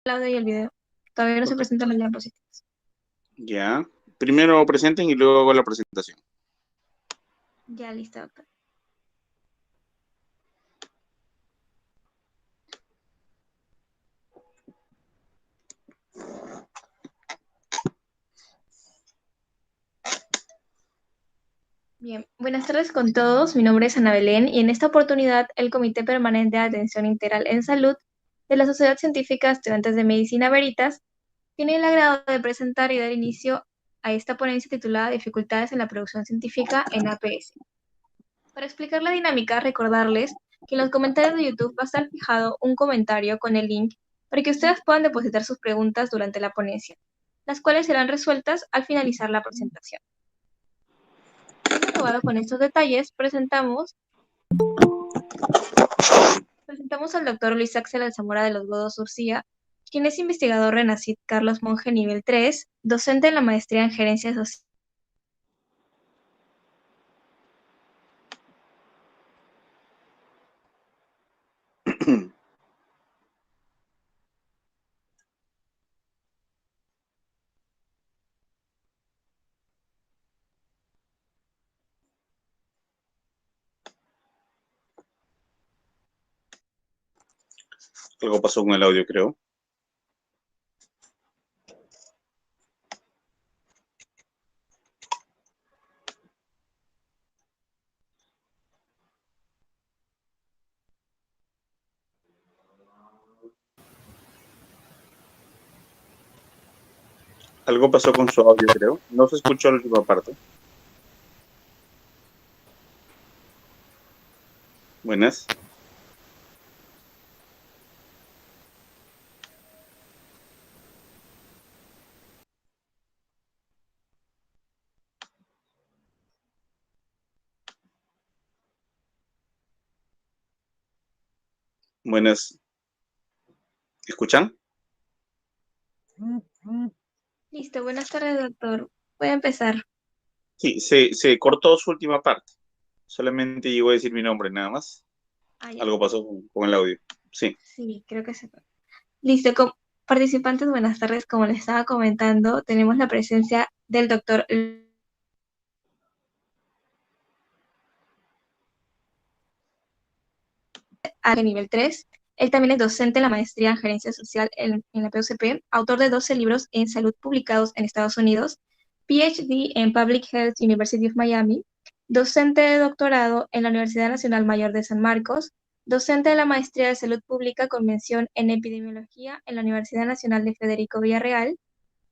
audio y el video. Todavía no se Ok. presentan las diapositivas. Ya. Primero presenten y luego hago la presentación. Ya, listo, doctor. Bien, buenas tardes con todos. Mi nombre es Ana Belén y en esta oportunidad el Comité Permanente de Atención Integral en Salud de la Sociedad Científica de Estudiantes de Medicina Veritas tiene el agrado de presentar y dar inicio a esta ponencia titulada Dificultades en la producción científica en APS. Para explicar la dinámica, recordarles que en los comentarios de YouTube va a estar fijado un comentario con el link para que ustedes puedan depositar sus preguntas durante la ponencia, las cuales serán resueltas al finalizar la presentación. Aprobado con estos detalles, presentamos al doctor Luis Axel Alzamora de los Godos Urcía, quien es investigador Renacid Carlos Monge nivel 3, docente en la maestría en Gerencia Social. Algo pasó con el audio, creo. Algo pasó con su audio, creo. No se escuchó la última parte. Buenas. Buenas. ¿Escuchan? Listo, buenas tardes, doctor. Voy a empezar. Sí, se cortó su última parte. Solamente llegó a decir mi nombre, nada más. Ah, ya. Algo pasó con el audio. Sí. Sí, creo que se fue. Listo, participantes, buenas tardes. Como les estaba comentando, tenemos la presencia del doctor a nivel 3. Él también es docente en la maestría en Gerencia Social en la PUCP, autor de 12 libros en salud publicados en Estados Unidos, PhD en Public Health University of Miami, docente de doctorado en la Universidad Nacional Mayor de San Marcos, docente de la maestría de salud pública con mención en epidemiología en la Universidad Nacional de Federico Villarreal,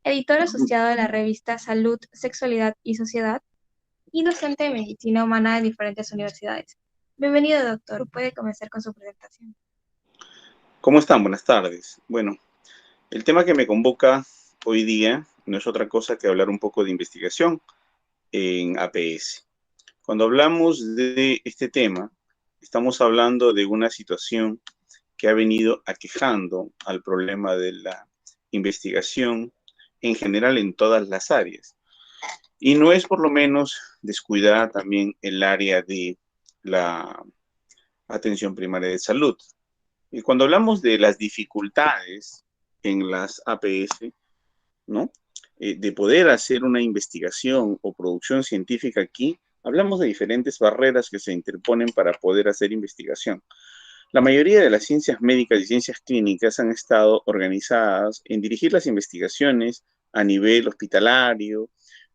editor asociado de la revista Salud, Sexualidad y Sociedad, y docente de medicina humana en diferentes universidades. Bienvenido, doctor. Puede comenzar con su presentación. ¿Cómo están? Buenas tardes. Bueno, el tema que me convoca hoy día no es otra cosa que hablar un poco de investigación en APS. Cuando hablamos de este tema, estamos hablando de una situación que ha venido aquejando al problema de la investigación en general en todas las áreas. Y no es por lo menos descuidada también el área de la atención primaria de salud. Y cuando hablamos de las dificultades en las APS, ¿no? De poder hacer una investigación o producción científica aquí, hablamos de diferentes barreras que se interponen para poder hacer investigación. La mayoría de las ciencias médicas y ciencias clínicas han estado organizadas en dirigir las investigaciones a nivel hospitalario,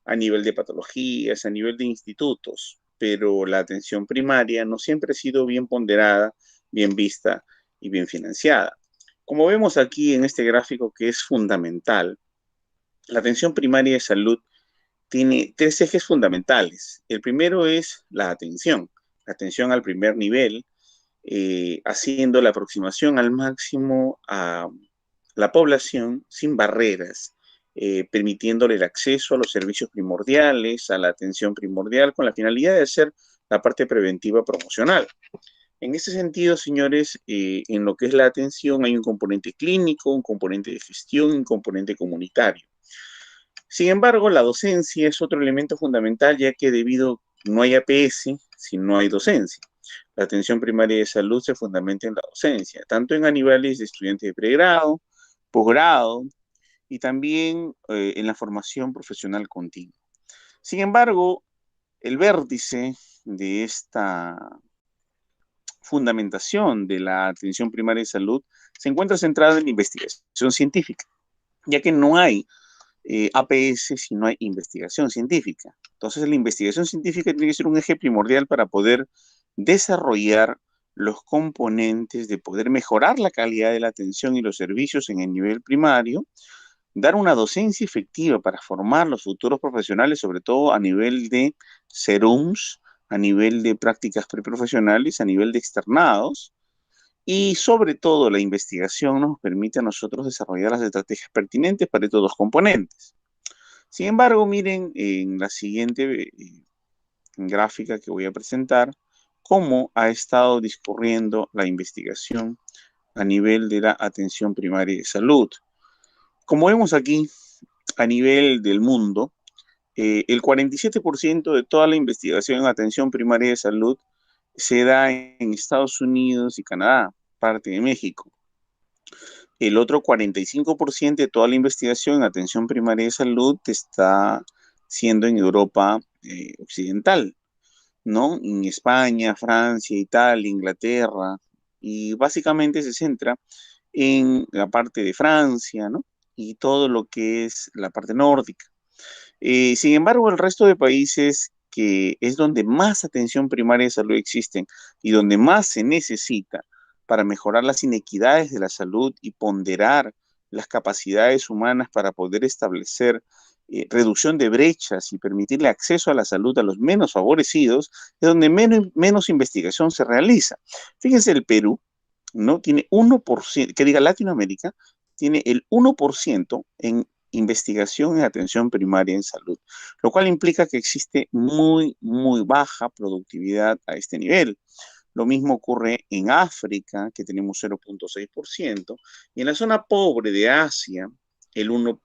a nivel de patologías, a nivel de institutos, pero la atención primaria no siempre ha sido bien ponderada, bien vista y bien financiada. Como vemos aquí en este gráfico que es fundamental, la atención primaria de salud tiene tres ejes fundamentales. El primero es la atención al primer nivel, haciendo la aproximación al máximo a la población sin barreras, permitiéndole el acceso a los servicios primordiales, a la atención primordial, con la finalidad de hacer la parte preventiva promocional. En ese sentido, señores, en lo que es la atención hay un componente clínico, un componente de gestión, un componente comunitario. Sin embargo, la docencia es otro elemento fundamental, ya que no hay APS si no hay docencia. La atención primaria de salud se fundamenta en la docencia, tanto en a niveles de estudiantes de pregrado posgrado y también en la formación profesional continua. Sin embargo, el vértice de esta fundamentación de la atención primaria de salud se encuentra centrada en la investigación científica, ya que no hay APS si no hay investigación científica. Entonces, la investigación científica tiene que ser un eje primordial para poder desarrollar los componentes de poder mejorar la calidad de la atención y los servicios en el nivel primario, dar una docencia efectiva para formar los futuros profesionales, sobre todo a nivel de serums, a nivel de prácticas preprofesionales, a nivel de externados, y sobre todo la investigación nos permite a nosotros desarrollar las estrategias pertinentes para estos dos componentes. Sin embargo, miren en la siguiente gráfica que voy a presentar, cómo ha estado discurriendo la investigación a nivel de la atención primaria de salud. Como vemos aquí, a nivel del mundo, el 47% de toda la investigación en atención primaria de salud se da en Estados Unidos y Canadá, parte de México. El otro 45% de toda la investigación en atención primaria de salud está siendo en Europa occidental, ¿no? En España, Francia, Italia, Inglaterra, y básicamente se centra en la parte de Francia, ¿no? Y todo lo que es la parte nórdica. Sin embargo, el resto de países que es donde más atención primaria de salud existen y donde más se necesita para mejorar las inequidades de la salud y ponderar las capacidades humanas para poder establecer reducción de brechas y permitirle acceso a la salud a los menos favorecidos, es donde menos investigación se realiza. Fíjense, el Perú, ¿no? Tiene 1%, que diga Latinoamérica, tiene el 1% en investigación en atención primaria en salud, lo cual implica que existe muy baja productividad a este nivel. Lo mismo ocurre en África, que tenemos 0.6%, y en la zona pobre de Asia, el 1%.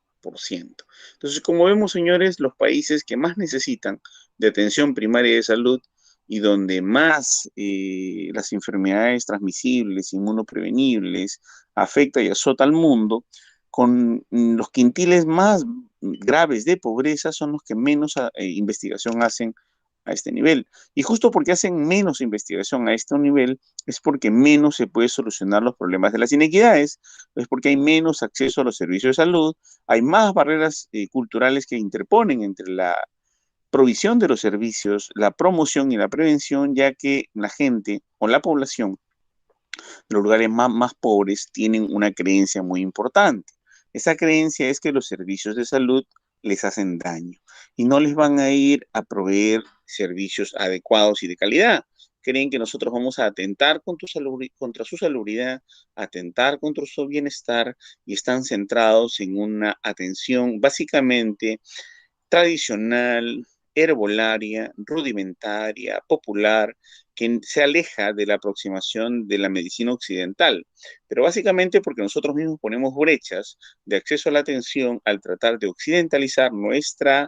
Entonces, como vemos, señores, los países que más necesitan de atención primaria de salud y donde más las enfermedades transmisibles, inmunoprevenibles, afecta y azota al mundo, con los quintiles más graves de pobreza son los que menos investigación hacen a este nivel. Y justo porque hacen menos investigación a este nivel, es porque menos se puede solucionar los problemas de las inequidades, es porque hay menos acceso a los servicios de salud, hay más barreras culturales que interponen entre la provisión de los servicios, la promoción y la prevención, ya que la gente o la población de los lugares más pobres tienen una creencia muy importante. Esa creencia es que los servicios de salud les hacen daño y no les van a ir a proveer servicios adecuados y de calidad. Creen que nosotros vamos a atentar contra su salubridad, atentar contra su bienestar y están centrados en una atención básicamente tradicional, herbolaria, rudimentaria, popular, que se aleja de la aproximación de la medicina occidental, pero básicamente porque nosotros mismos ponemos brechas de acceso a la atención al tratar de occidentalizar nuestra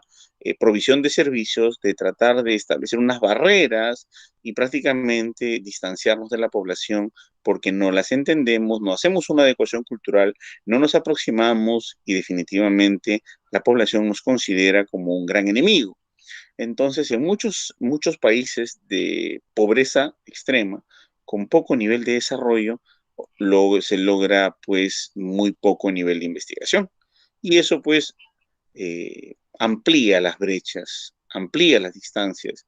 provisión de servicios, de tratar de establecer unas barreras y prácticamente distanciarnos de la población porque no las entendemos, no hacemos una adecuación cultural, no nos aproximamos y definitivamente la población nos considera como un gran enemigo. Entonces, en muchos países de pobreza extrema, con poco nivel de desarrollo, se logra pues muy poco nivel de investigación. Y eso pues amplía las brechas, amplía las distancias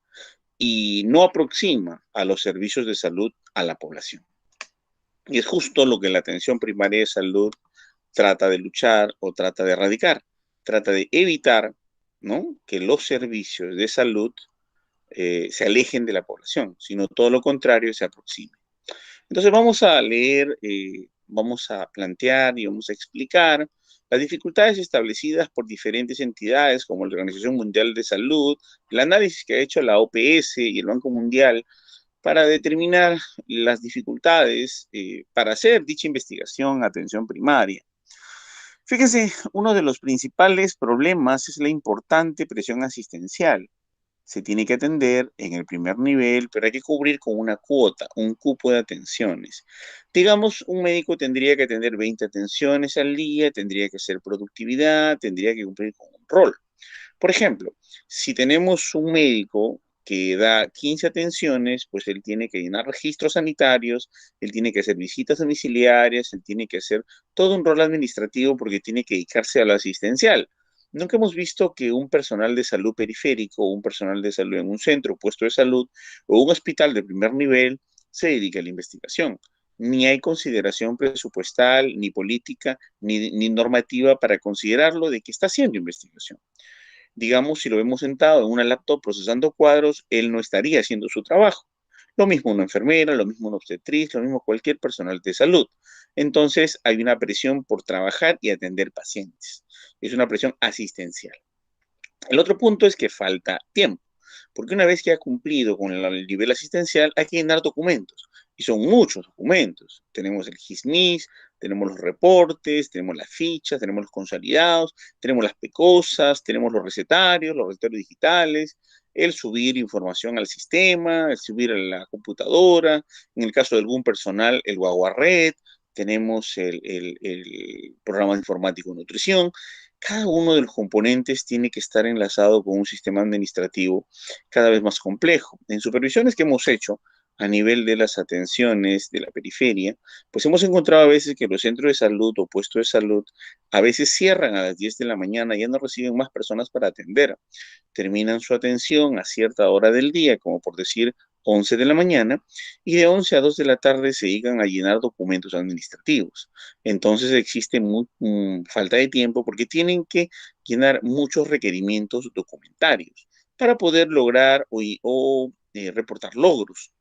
y no aproxima a los servicios de salud a la población. Y es justo lo que la atención primaria de salud trata de luchar o trata de erradicar. Trata de evitar, ¿no?, que los servicios de salud se alejen de la población, sino todo lo contrario, se aproximen. Entonces vamos a leer, vamos a plantear y vamos a explicar las dificultades establecidas por diferentes entidades como la Organización Mundial de Salud, el análisis que ha hecho la OPS y el Banco Mundial para determinar las dificultades para hacer dicha investigación, atención primaria. Fíjense, uno de los principales problemas es la importante presión asistencial. se tiene que atender en el primer nivel, pero hay que cubrir con una cuota, un cupo de atenciones. Digamos, un médico tendría que atender 20 atenciones al día, tendría que hacer productividad, tendría que cumplir con un rol. Por ejemplo, si tenemos un médico que da 15 atenciones, pues él tiene que llenar registros sanitarios, él tiene que hacer visitas domiciliarias, él tiene que hacer todo un rol administrativo porque tiene que dedicarse a lo asistencial. Nunca hemos visto que un personal de salud periférico, un personal de salud en un centro, puesto de salud o un hospital de primer nivel se dedique a la investigación. Ni hay consideración presupuestal, ni política, ni normativa para considerarlo de que está haciendo investigación. Digamos, si lo vemos sentado en una laptop procesando cuadros, él no estaría haciendo su trabajo. Lo mismo una enfermera, lo mismo una obstetriz, lo mismo cualquier personal de salud. Entonces hay una presión por trabajar y atender pacientes. Es una presión asistencial. El otro punto es que falta tiempo, porque una vez que ha cumplido con el nivel asistencial hay que llenar documentos, y son muchos documentos. Tenemos el GISMIS, tenemos los reportes, tenemos las fichas, tenemos los consolidados, tenemos las PECOSAS, tenemos los recetarios digitales, el subir información al sistema, el subir a la computadora, en el caso de algún personal, el Guaguared, tenemos el programa informático de nutrición. Cada uno de los componentes tiene que estar enlazado con un sistema administrativo cada vez más complejo. En supervisiones que hemos hecho a nivel de las atenciones de la periferia, pues hemos encontrado a veces que los centros de salud o puestos de salud a veces cierran a las 10 de la mañana, ya no reciben más personas para atender. Terminan su atención a cierta hora del día, como por decir 11 de la mañana, y de 11 a 2 de la tarde se dedican a llenar documentos administrativos. Entonces existe falta de tiempo porque tienen que llenar muchos requerimientos documentarios para poder lograr reportar logros.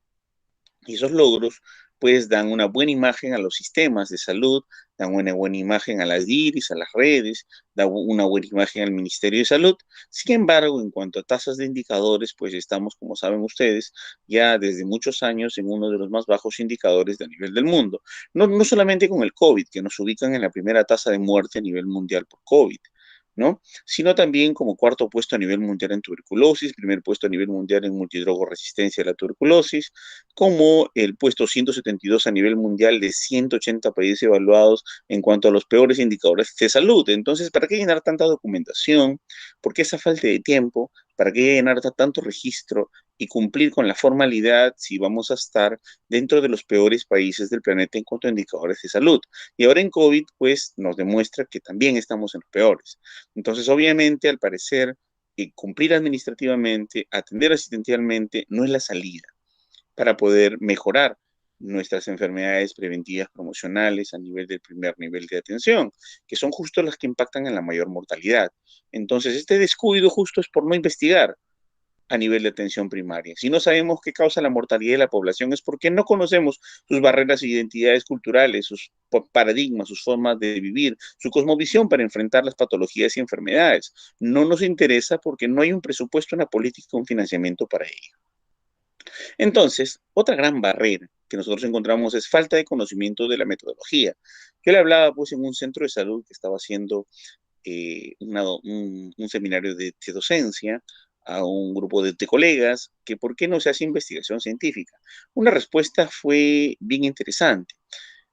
Y esos logros pues dan una buena imagen a los sistemas de salud, dan una buena imagen a las DIRIS, a las redes, dan una buena imagen al Ministerio de Salud. Sin embargo, en cuanto a tasas de indicadores, pues estamos, como saben ustedes, ya desde muchos años en uno de los más bajos indicadores de a nivel del mundo. No solamente con el COVID, que nos ubican en la primera tasa de muerte a nivel mundial por COVID, ¿no? Sino también como cuarto puesto a nivel mundial en tuberculosis, primer puesto a nivel mundial en multidrogoresistencia a la tuberculosis, como el puesto 172 a nivel mundial de 180 países evaluados en cuanto a los peores indicadores de salud. Entonces, ¿para qué llenar tanta documentación? ¿Por qué esa falta de tiempo? ¿Para qué llenar tanto registro y cumplir con la formalidad si vamos a estar dentro de los peores países del planeta en cuanto a indicadores de salud? Y ahora en COVID, pues nos demuestra que también estamos en los peores. Entonces, obviamente, al parecer, cumplir administrativamente, atender asistencialmente, no es la salida para poder mejorar nuestras enfermedades preventivas promocionales a nivel del primer nivel de atención, que son justo las que impactan en la mayor mortalidad. Entonces, este descuido justo es por no investigar a nivel de atención primaria. Si no sabemos qué causa la mortalidad de la población es porque no conocemos sus barreras e identidades culturales, sus paradigmas, sus formas de vivir, su cosmovisión para enfrentar las patologías y enfermedades. No nos interesa porque no hay un presupuesto, una política, un financiamiento para ello. Entonces, otra gran barrera que nosotros encontramos es falta de conocimiento de la metodología. Yo le hablaba pues en un centro de salud que estaba haciendo un seminario de docencia a un grupo de colegas que por qué no se hace investigación científica. Una respuesta fue bien interesante.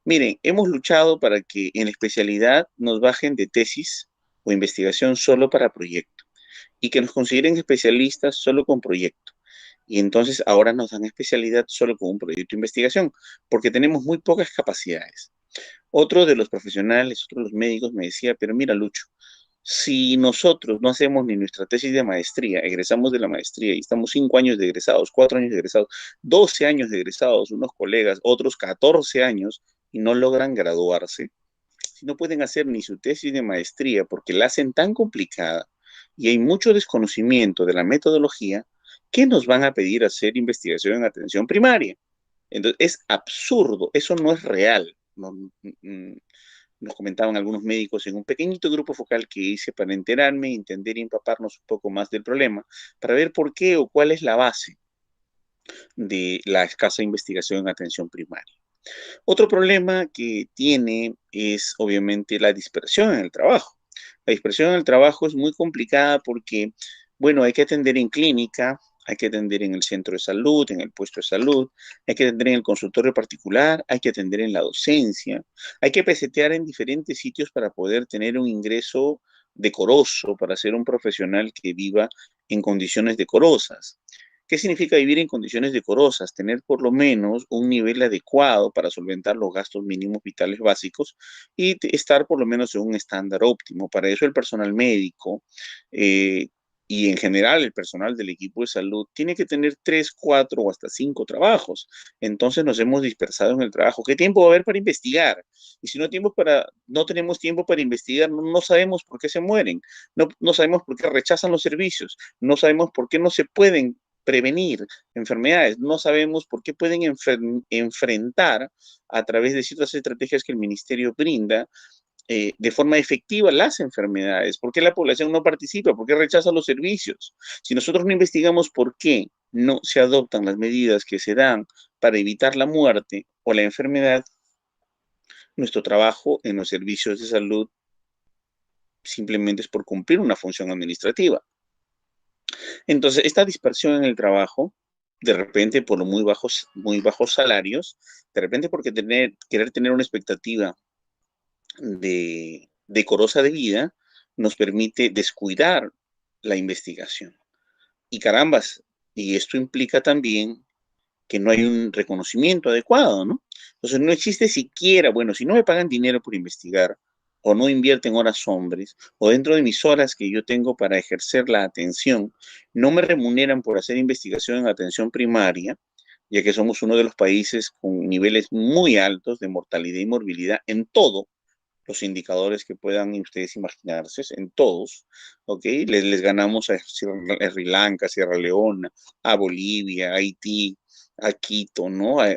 Miren, hemos luchado para que en la especialidad nos bajen de tesis o investigación solo para proyecto y que nos consideren especialistas solo con proyecto. Y entonces ahora nos dan especialidad solo con un proyecto de investigación, porque tenemos muy pocas capacidades. Otro de los profesionales, otro de los médicos me decía, pero mira, Lucho, si nosotros no hacemos ni nuestra tesis de maestría, egresamos de la maestría y estamos 5 años de egresados, 4 años de egresados, 12 años de egresados, unos colegas, otros 14 años, y no logran graduarse, si no pueden hacer ni su tesis de maestría porque la hacen tan complicada y hay mucho desconocimiento de la metodología, ¿qué nos van a pedir hacer investigación en atención primaria? Entonces, es absurdo, eso no es real. Nos comentaban algunos médicos en un pequeñito grupo focal que hice para enterarme, entender y empaparnos un poco más del problema, para ver por qué o cuál es la base de la escasa investigación en atención primaria. Otro problema que tiene es obviamente la dispersión en el trabajo. La dispersión en el trabajo es muy complicada porque Bueno, hay que atender en clínica, hay que atender en el centro de salud, en el puesto de salud, hay que atender en el consultorio particular, hay que atender en la docencia, hay que pesetear en diferentes sitios para poder tener un ingreso decoroso, para ser un profesional que viva en condiciones decorosas. ¿Qué significa vivir en condiciones decorosas? Tener por lo menos un nivel adecuado para solventar los gastos mínimos vitales básicos y estar por lo menos en un estándar óptimo. Para eso el personal médico eh, y en general el personal del equipo de salud tiene que tener 3, 4 o hasta 5 trabajos. Entonces nos hemos dispersado en el trabajo. ¿Qué tiempo va a haber para investigar? Y si no tenemos tiempo para investigar, no sabemos por qué se mueren, no sabemos por qué rechazan los servicios, no sabemos por qué no se pueden prevenir enfermedades, no sabemos por qué pueden enfrentar a través de ciertas estrategias que el ministerio brinda de forma efectiva las enfermedades. ¿Por qué la población no participa? ¿Por qué rechaza los servicios? Si nosotros no investigamos por qué no se adoptan las medidas que se dan para evitar la muerte o la enfermedad, nuestro trabajo en los servicios de salud simplemente es por cumplir una función administrativa. Entonces, esta dispersión en el trabajo, de repente por muy bajos salarios, de repente porque querer tener una expectativa decorosa de vida, nos permite descuidar la investigación. Y carambas, y esto implica también que no hay un reconocimiento adecuado, ¿no? Entonces no existe siquiera, bueno, si no me pagan dinero por investigar, o no invierten horas hombres, o dentro de mis horas que yo tengo para ejercer la atención, no me remuneran por hacer investigación en atención primaria, ya que somos uno de los países con niveles muy altos de mortalidad y morbilidad en todo, los indicadores que puedan ustedes imaginarse, en todos, ¿ok? Les ganamos a Sri Lanka, Sierra Leona, a Bolivia, a Haití, a Quito, ¿no? A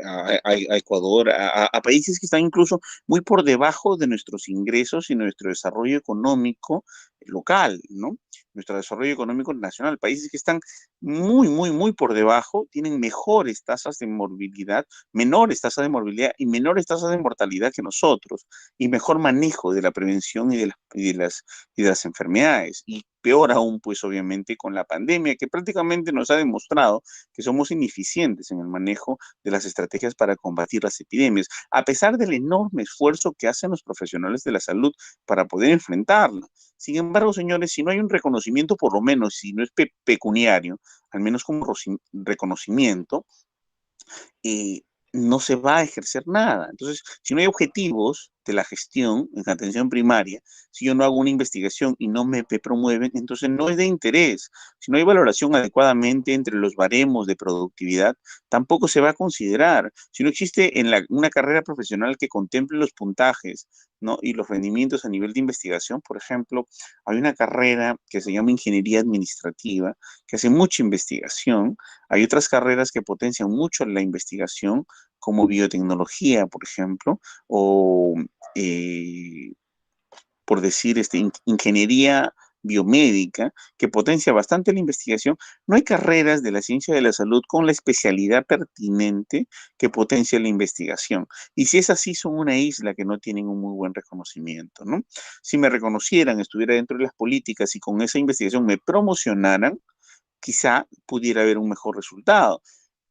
Ecuador, a países que están incluso muy por debajo de nuestros ingresos y nuestro desarrollo económico local, ¿no? Nuestro desarrollo económico nacional, países que están muy por debajo, tienen mejores tasas de morbilidad, menores tasas de morbilidad y menores tasas de mortalidad que nosotros y mejor manejo de la prevención y de las enfermedades. Y peor aún, pues obviamente con la pandemia, que prácticamente nos ha demostrado que somos ineficientes en el manejo de las estrategias para combatir las epidemias, a pesar del enorme esfuerzo que hacen los profesionales de la salud para poder enfrentarla. Sin embargo, señores, si no hay un reconocimiento, por lo menos, si no es pecuniario, al menos como reconocimiento, eh, no se va a ejercer nada. Entonces, si no hay objetivos de la gestión en atención primaria, si yo no hago una investigación y no me promueven, entonces no es de interés. Si no hay valoración adecuadamente entre los baremos de productividad, tampoco se va a considerar. Si no existe en una carrera profesional que contemple los puntajes, ¿no? Y los rendimientos a nivel de investigación, por ejemplo, hay una carrera que se llama ingeniería administrativa, que hace mucha investigación. Hay otras carreras que potencian mucho la investigación, como biotecnología, por ejemplo, o por decir, ingeniería biomédica, que potencia bastante la investigación. No hay carreras de la ciencia de la salud con la especialidad pertinente que potencia la investigación. Y si es así, son una isla que no tienen un muy buen reconocimiento, ¿no? Si me reconocieran, estuviera dentro de las políticas y con esa investigación me promocionaran, quizá pudiera haber un mejor resultado.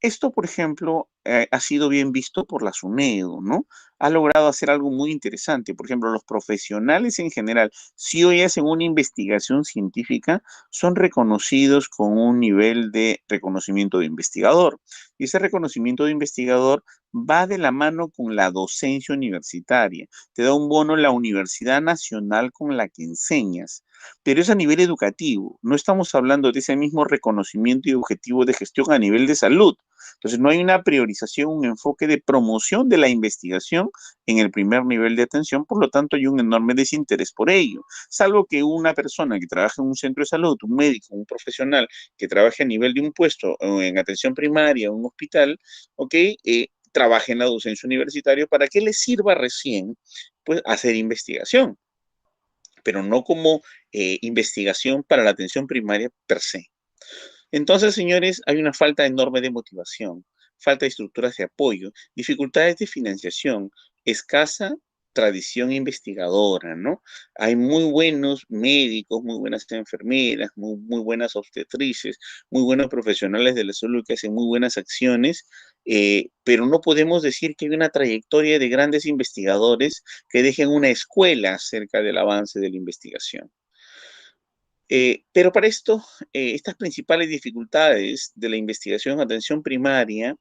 Esto, por ejemplo, ha sido bien visto por la SUNEDO, ¿no? Ha logrado hacer algo muy interesante. Por ejemplo, los profesionales en general, si hoy hacen una investigación científica, son reconocidos con un nivel de reconocimiento de investigador. Y ese reconocimiento de investigador va de la mano con la docencia universitaria. Te da un bono la universidad nacional con la que enseñas, pero es a nivel educativo. No estamos hablando de ese mismo reconocimiento y objetivo de gestión a nivel de salud. Entonces, no hay una priorización, un enfoque de promoción de la investigación en el primer nivel de atención, por lo tanto, hay un enorme desinterés por ello. Salvo que una persona que trabaja en un centro de salud, un médico, un profesional que trabaje a nivel de un puesto en atención primaria, un hospital, ¿ok? Trabaje en la docencia universitaria para que le sirva recién, pues, hacer investigación, pero no como investigación para la atención primaria per se. Entonces, señores, hay una falta enorme de motivación, falta de estructuras de apoyo, dificultades de financiación, escasa tradición investigadora, ¿no? Hay muy buenos médicos, muy buenas enfermeras, muy buenas obstetrices, muy buenos profesionales de la salud que hacen muy buenas acciones, pero no podemos decir que hay una trayectoria de grandes investigadores que dejen una escuela acerca del avance de la investigación. Pero para esto, estas principales dificultades de la investigación en atención primaria,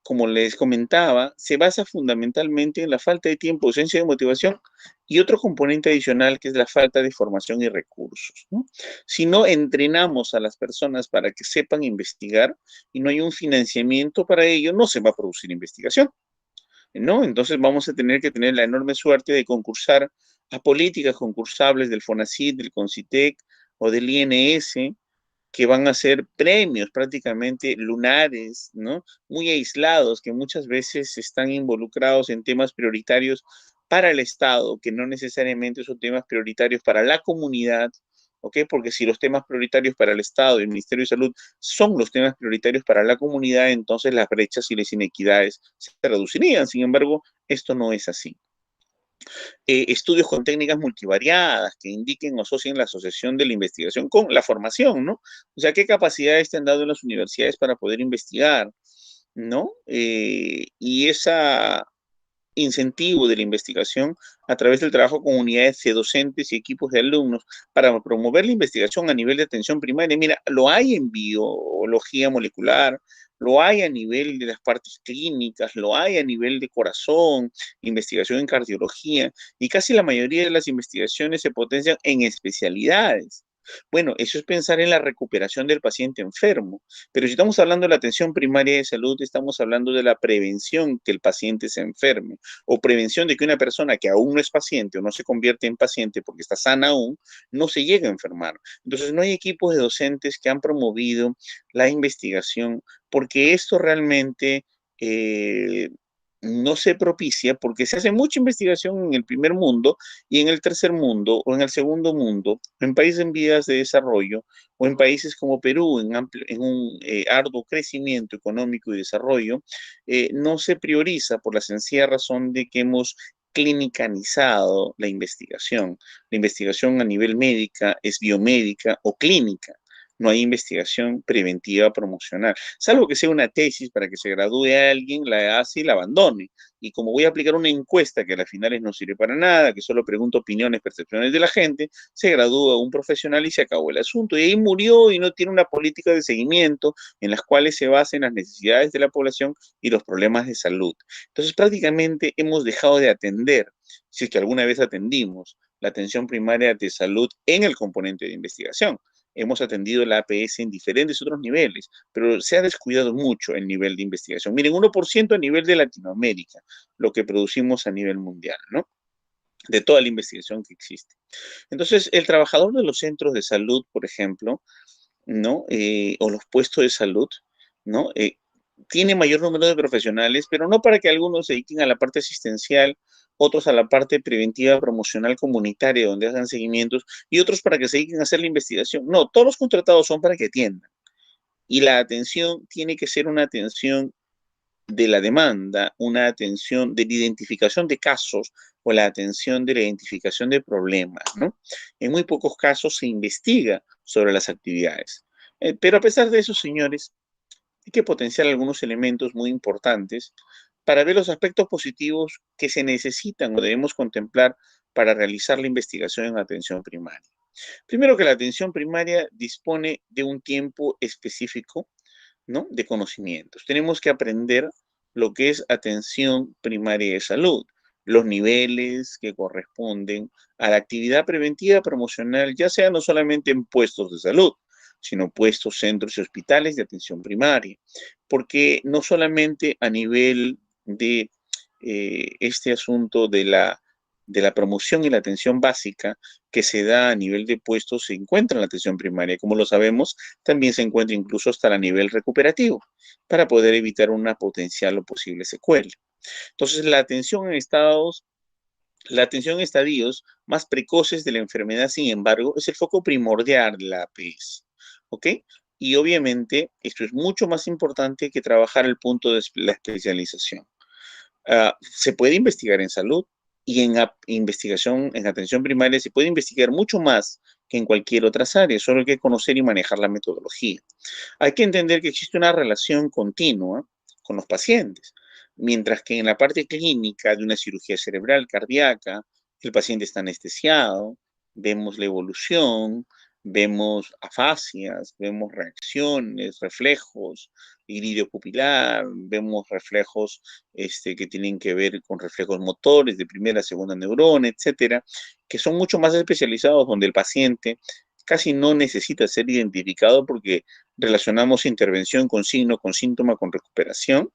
como les comentaba, se basa fundamentalmente en la falta de tiempo, ausencia de motivación y otro componente adicional que es la falta de formación y recursos, ¿no? Si no entrenamos a las personas para que sepan investigar y no hay un financiamiento para ello, no se va a producir investigación, ¿no? Entonces vamos a tener que tener la enorme suerte de concursar a políticas concursables del FONACYT, del CONCITEC o del INS, que van a ser premios prácticamente lunares, ¿no? Muy aislados, que muchas veces están involucrados en temas prioritarios para el Estado, que no necesariamente son temas prioritarios para la comunidad, ¿ok? Porque si los temas prioritarios para el Estado y el Ministerio de Salud son los temas prioritarios para la comunidad, entonces las brechas y las inequidades se reducirían. Sin embargo, esto no es así. Estudios con técnicas multivariadas que indiquen o asocien la asociación de la investigación con la formación, ¿no? O sea, ¿qué capacidades te han dado en las universidades para poder investigar, ¿no? Y esa incentivo de la investigación a través del trabajo con unidades de docentes y equipos de alumnos para promover la investigación a nivel de atención primaria. Mira, lo hay en biología molecular, lo hay a nivel de las partes clínicas, lo hay a nivel de corazón, investigación en cardiología, y casi la mayoría de las investigaciones se potencian en especialidades. Bueno, eso es pensar en la recuperación del paciente enfermo, pero si estamos hablando de la atención primaria de salud, estamos hablando de la prevención que el paciente se enferme o prevención de que una persona que aún no es paciente o no se convierte en paciente porque está sana aún, no se llegue a enfermar. Entonces, no hay equipos de docentes que han promovido la investigación porque esto realmente no se propicia porque se hace mucha investigación en el primer mundo y en el tercer mundo o en el segundo mundo, en países en vías de desarrollo o en países como Perú, en un arduo crecimiento económico y desarrollo, no se prioriza por la sencilla razón de que hemos clinicalizado la investigación. La investigación a nivel médica es biomédica o clínica. No hay investigación preventiva promocional, salvo que sea una tesis para que se gradúe a alguien, la hace y la abandone. Y como voy a aplicar una encuesta que a las finales no sirve para nada, que solo pregunto opiniones, percepciones de la gente, se gradúa un profesional y se acabó el asunto. Y ahí murió y no tiene una política de seguimiento en las cuales se basen las necesidades de la población y los problemas de salud. Entonces prácticamente hemos dejado de atender, si es que alguna vez atendimos, la atención primaria de salud en el componente de investigación. Hemos atendido la APS en diferentes otros niveles, pero se ha descuidado mucho el nivel de investigación. Miren, 1% a nivel de Latinoamérica, lo que producimos a nivel mundial, ¿no? De toda la investigación que existe. Entonces, el trabajador de los centros de salud, por ejemplo, ¿no? O los puestos de salud, ¿no? Tiene mayor número de profesionales, pero no para que algunos se dediquen a la parte asistencial, otros a la parte preventiva, promocional, comunitaria, donde hagan seguimientos, y otros para que se dediquen a hacer la investigación. No, todos los contratados son para que atiendan. Y la atención tiene que ser una atención de la demanda, una atención de la identificación de casos o la atención de la identificación de problemas, ¿no? En muy pocos casos se investiga sobre las actividades. Pero a pesar de eso, señores, hay que potenciar algunos elementos muy importantes para ver los aspectos positivos que se necesitan o debemos contemplar para realizar la investigación en atención primaria. Primero que la atención primaria dispone de un tiempo específico, ¿no? De conocimientos. Tenemos que aprender lo que es atención primaria de salud, los niveles que corresponden a la actividad preventiva promocional, ya sea no solamente en puestos de salud, sino puestos, centros y hospitales de atención primaria, porque no solamente a nivel de este asunto de la promoción y la atención básica que se da a nivel de puestos se encuentra en la atención primaria. Como lo sabemos, también se encuentra incluso hasta a nivel recuperativo para poder evitar una potencial o posible secuela. Entonces, la atención en estadios más precoces de la enfermedad, sin embargo, es el foco primordial de la APS. ¿Ok? Y obviamente esto es mucho más importante que trabajar el punto de la especialización. Se puede investigar en salud, Y en investigación, en atención primaria, se puede investigar mucho más que en cualquier otra área, solo hay que conocer y manejar la metodología. Hay que entender que existe una relación continua con los pacientes, mientras que en la parte clínica de una cirugía cerebral cardíaca, el paciente está anestesiado, vemos la evolución, vemos afasias, vemos reacciones, reflejos, iridio pupilar, vemos reflejos que tienen que ver con reflejos motores de primera, segunda neurona, etcétera, que son mucho más especializados, donde el paciente casi no necesita ser identificado porque relacionamos intervención con signo, con síntoma, con recuperación.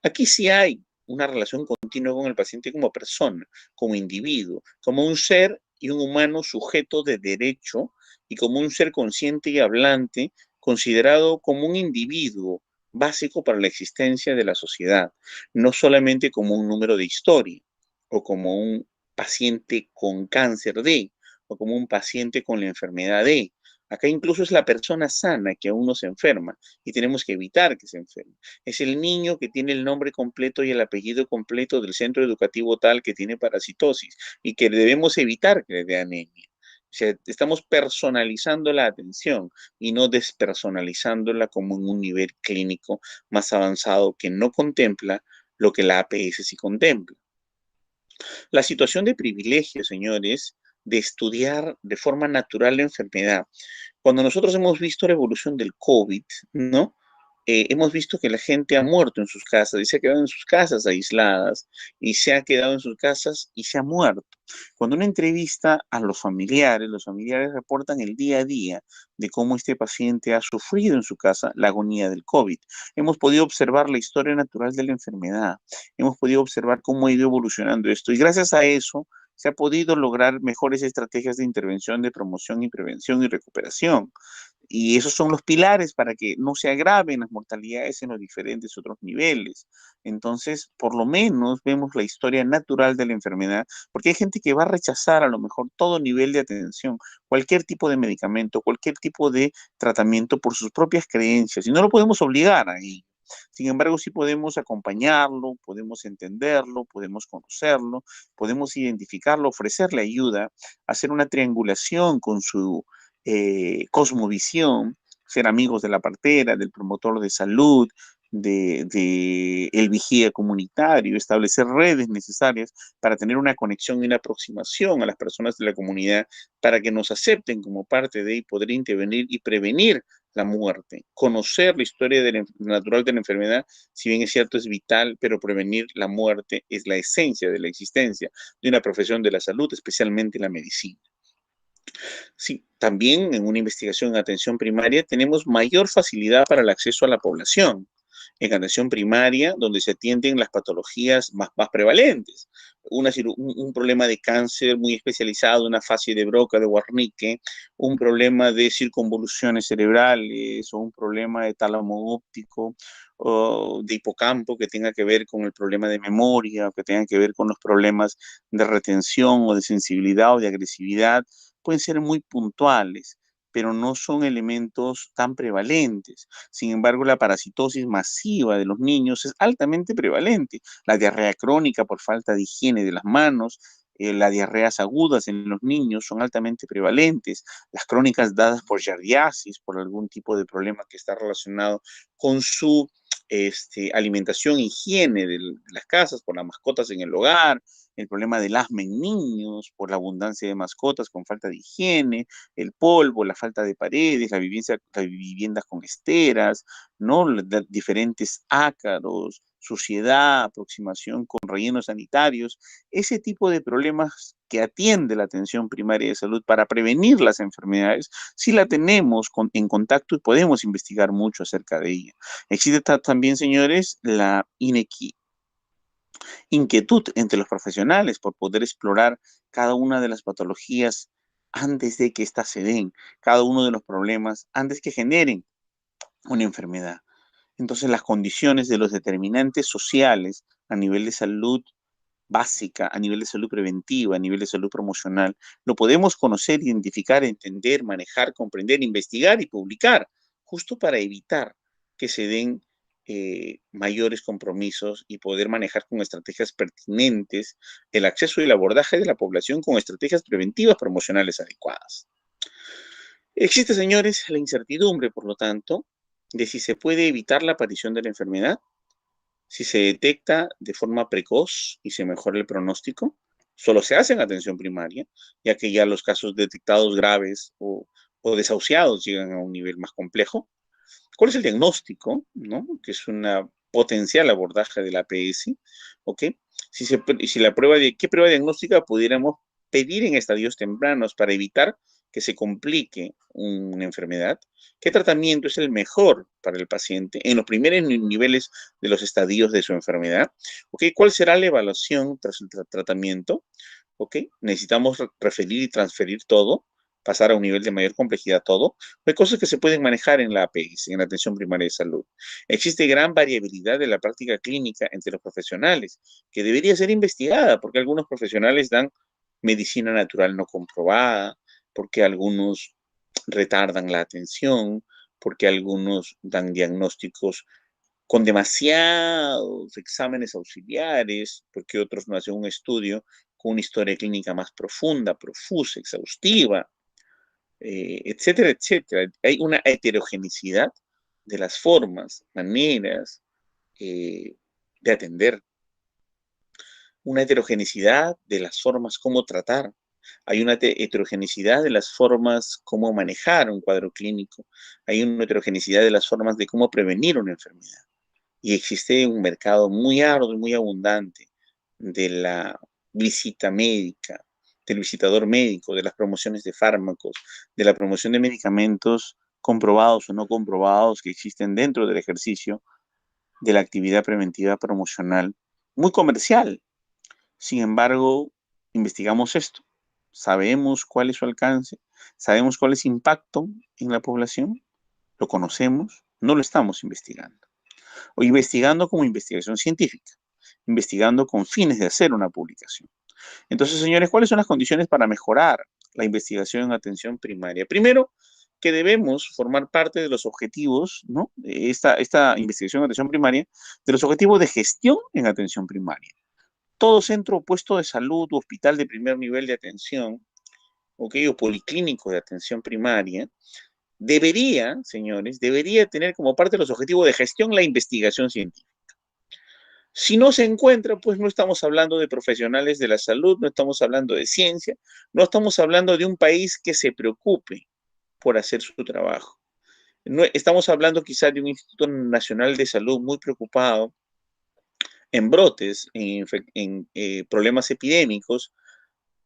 Aquí sí hay una relación continua con el paciente como persona, como individuo, como un ser y un humano sujeto de derecho y como un ser consciente y hablante, considerado como un individuo básico para la existencia de la sociedad, no solamente como un número de historia o como un paciente con cáncer de, o como un paciente con la enfermedad de. Acá incluso es la persona sana que aún no se enferma y tenemos que evitar que se enferme. Es el niño que tiene el nombre completo y el apellido completo del centro educativo tal que tiene parasitosis y que debemos evitar que le dé anemia. O sea, estamos personalizando la atención y no despersonalizándola como en un nivel clínico más avanzado que no contempla lo que la APS sí contempla. La situación de privilegio, señores, de estudiar de forma natural la enfermedad. Cuando nosotros hemos visto la evolución del COVID, ¿no? Hemos visto que la gente ha muerto en sus casas y se ha quedado en sus casas aisladas y se ha quedado en sus casas y se ha muerto. Cuando uno entrevista a los familiares reportan el día a día de cómo este paciente ha sufrido en su casa la agonía del COVID. Hemos podido observar la historia natural de la enfermedad, hemos podido observar cómo ha ido evolucionando esto y gracias a eso se ha podido lograr mejores estrategias de intervención, de promoción y prevención y recuperación. Y esos son los pilares para que no se agraven las mortalidades en los diferentes otros niveles. Entonces, por lo menos vemos la historia natural de la enfermedad, porque hay gente que va a rechazar a lo mejor todo nivel de atención, cualquier tipo de medicamento, cualquier tipo de tratamiento por sus propias creencias, y no lo podemos obligar a ello. Sin embargo, sí podemos acompañarlo, podemos entenderlo, podemos conocerlo, podemos identificarlo, ofrecerle ayuda, hacer una triangulación con su cosmovisión, ser amigos de la partera, del promotor de salud, de el vigía comunitario, establecer redes necesarias para tener una conexión y una aproximación a las personas de la comunidad para que nos acepten como parte de y poder intervenir y prevenir la muerte. Conocer la historia natural de la enfermedad, si bien es cierto, es vital, pero prevenir la muerte es la esencia de la existencia de una profesión de la salud, especialmente la medicina. Sí, también en una investigación en atención primaria tenemos mayor facilidad para el acceso a la población. En atención primaria, donde se atienden las patologías más prevalentes. Un problema de cáncer muy especializado, una fase de Broca, de Wernicke, un problema de circunvoluciones cerebrales o un problema de tálamo óptico o de hipocampo que tenga que ver con el problema de memoria o que tenga que ver con los problemas de retención o de sensibilidad o de agresividad pueden ser muy puntuales, pero no son elementos tan prevalentes. Sin embargo, la parasitosis masiva de los niños es altamente prevalente. La diarrea crónica por falta de higiene de las manos, las diarreas agudas en los niños son altamente prevalentes. Las crónicas dadas por yardiasis, por algún tipo de problema que está relacionado con su alimentación, higiene de las casas, por las mascotas en el hogar, el problema del asma en niños, por la abundancia de mascotas con falta de higiene, el polvo, la falta de paredes, las viviendas con esteras, ¿no? Diferentes ácaros, suciedad, aproximación con rellenos sanitarios, ese tipo de problemas que atiende la atención primaria de salud para prevenir las enfermedades, si la tenemos en contacto y podemos investigar mucho acerca de ella. Existe también, señores, la inquietud entre los profesionales por poder explorar cada una de las patologías antes de que éstas se den, cada uno de los problemas antes que generen una enfermedad. Entonces, las condiciones de los determinantes sociales a nivel de salud básica, a nivel de salud preventiva, a nivel de salud promocional, lo podemos conocer, identificar, entender, manejar, comprender, investigar y publicar, justo para evitar que se den mayores compromisos y poder manejar con estrategias pertinentes el acceso y el abordaje de la población con estrategias preventivas promocionales adecuadas. Existe, señores, la incertidumbre, por lo tanto, de si se puede evitar la aparición de la enfermedad, si se detecta de forma precoz y se mejora el pronóstico. Solo se hace en atención primaria, ya que ya los casos detectados graves o desahuciados llegan a un nivel más complejo. ¿Cuál es el diagnóstico? ¿No? Que es una potencial abordaje de la APS. ¿Ok? Si la prueba de, ¿qué prueba diagnóstica pudiéramos pedir en estadios tempranos para evitar que se complique una enfermedad? ¿Qué tratamiento es el mejor para el paciente en los primeros niveles de los estadios de su enfermedad? ¿Ok? ¿Cuál será la evaluación tras el tratamiento? ¿Ok? Necesitamos referir y transferir todo, pasar a un nivel de mayor complejidad todo. Hay cosas que se pueden manejar en la APS, en la atención primaria de salud. Existe gran variabilidad de la práctica clínica entre los profesionales, que debería ser investigada, porque algunos profesionales dan medicina natural no comprobada, porque algunos retardan la atención, porque algunos dan diagnósticos con demasiados exámenes auxiliares, porque otros no hacen un estudio con una historia clínica más profunda, profusa, exhaustiva, etcétera, etcétera. Hay una heterogeneidad de las formas, maneras de atender, una heterogeneidad de las formas como tratar. Hay una heterogeneidad de las formas como manejar un cuadro clínico. Hay una heterogeneidad de las formas de cómo prevenir una enfermedad. Y existe un mercado muy arduo y muy abundante de la visita médica, del visitador médico, de las promociones de fármacos, de la promoción de medicamentos comprobados o no comprobados que existen dentro del ejercicio de la actividad preventiva promocional, muy comercial. Sin embargo, investigamos esto, sabemos cuál es su alcance, sabemos cuál es su impacto en la población, lo conocemos, no lo estamos investigando. O investigando como investigación científica, investigando con fines de hacer una publicación. Entonces, señores, ¿cuáles son las condiciones para mejorar la investigación en atención primaria? Primero, que debemos formar parte de los objetivos, ¿no? Esta investigación en atención primaria, de los objetivos de gestión en atención primaria. Todo centro o puesto de salud o hospital de primer nivel de atención, ¿ok? O policlínico de atención primaria, debería, señores, debería tener como parte de los objetivos de gestión la investigación científica. Si no se encuentra, pues no estamos hablando de profesionales de la salud, no estamos hablando de ciencia, no estamos hablando de un país que se preocupe por hacer su trabajo. No, estamos hablando quizá de un Instituto Nacional de Salud muy preocupado en brotes, en problemas epidémicos,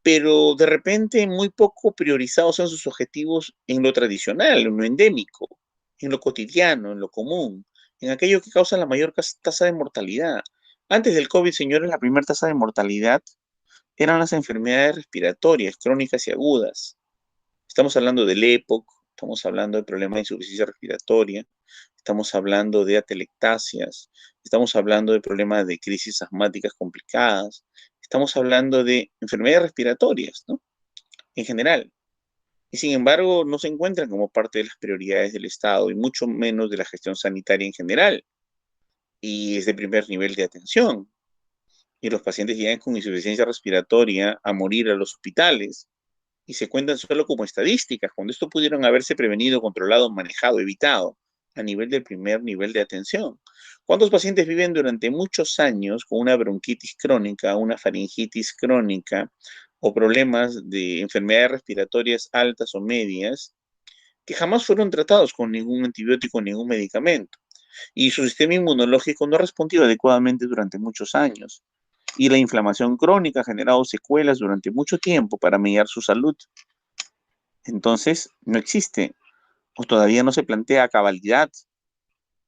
pero de repente muy poco priorizados son sus objetivos en lo tradicional, en lo endémico, en lo cotidiano, en lo común, en aquello que causa la mayor tasa de mortalidad. Antes del COVID, señores, la primera tasa de mortalidad eran las enfermedades respiratorias crónicas y agudas. Estamos hablando del EPOC, estamos hablando de problemas de insuficiencia respiratoria, estamos hablando de atelectasias, estamos hablando de problemas de crisis asmáticas complicadas, estamos hablando de enfermedades respiratorias, ¿no? En general. Y sin embargo, no se encuentran como parte de las prioridades del Estado y mucho menos de la gestión sanitaria en general. Y es de primer nivel de atención. Y los pacientes llegan con insuficiencia respiratoria a morir a los hospitales y se cuentan solo como estadísticas, cuando esto pudieron haberse prevenido, controlado, manejado, evitado a nivel del primer nivel de atención. ¿Cuántos pacientes viven durante muchos años con una bronquitis crónica, una faringitis crónica o problemas de enfermedades respiratorias altas o medias que jamás fueron tratados con ningún antibiótico, ningún medicamento? Y su sistema inmunológico no respondió adecuadamente durante muchos años. Y la inflamación crónica ha generado secuelas durante mucho tiempo para mediar su salud. Entonces, no existe o todavía no se plantea a cabalidad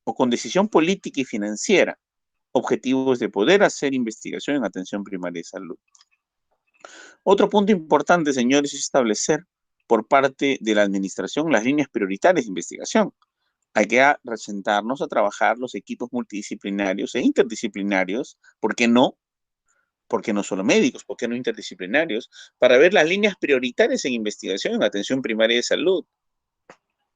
o con decisión política y financiera objetivos de poder hacer investigación en atención primaria de salud. Otro punto importante, señores, es establecer por parte de la administración las líneas prioritarias de investigación. Hay que sentarnos a trabajar los equipos multidisciplinarios e interdisciplinarios, ¿por qué no? Porque no solo médicos, ¿por qué no interdisciplinarios? Para ver las líneas prioritarias en investigación en atención primaria de salud.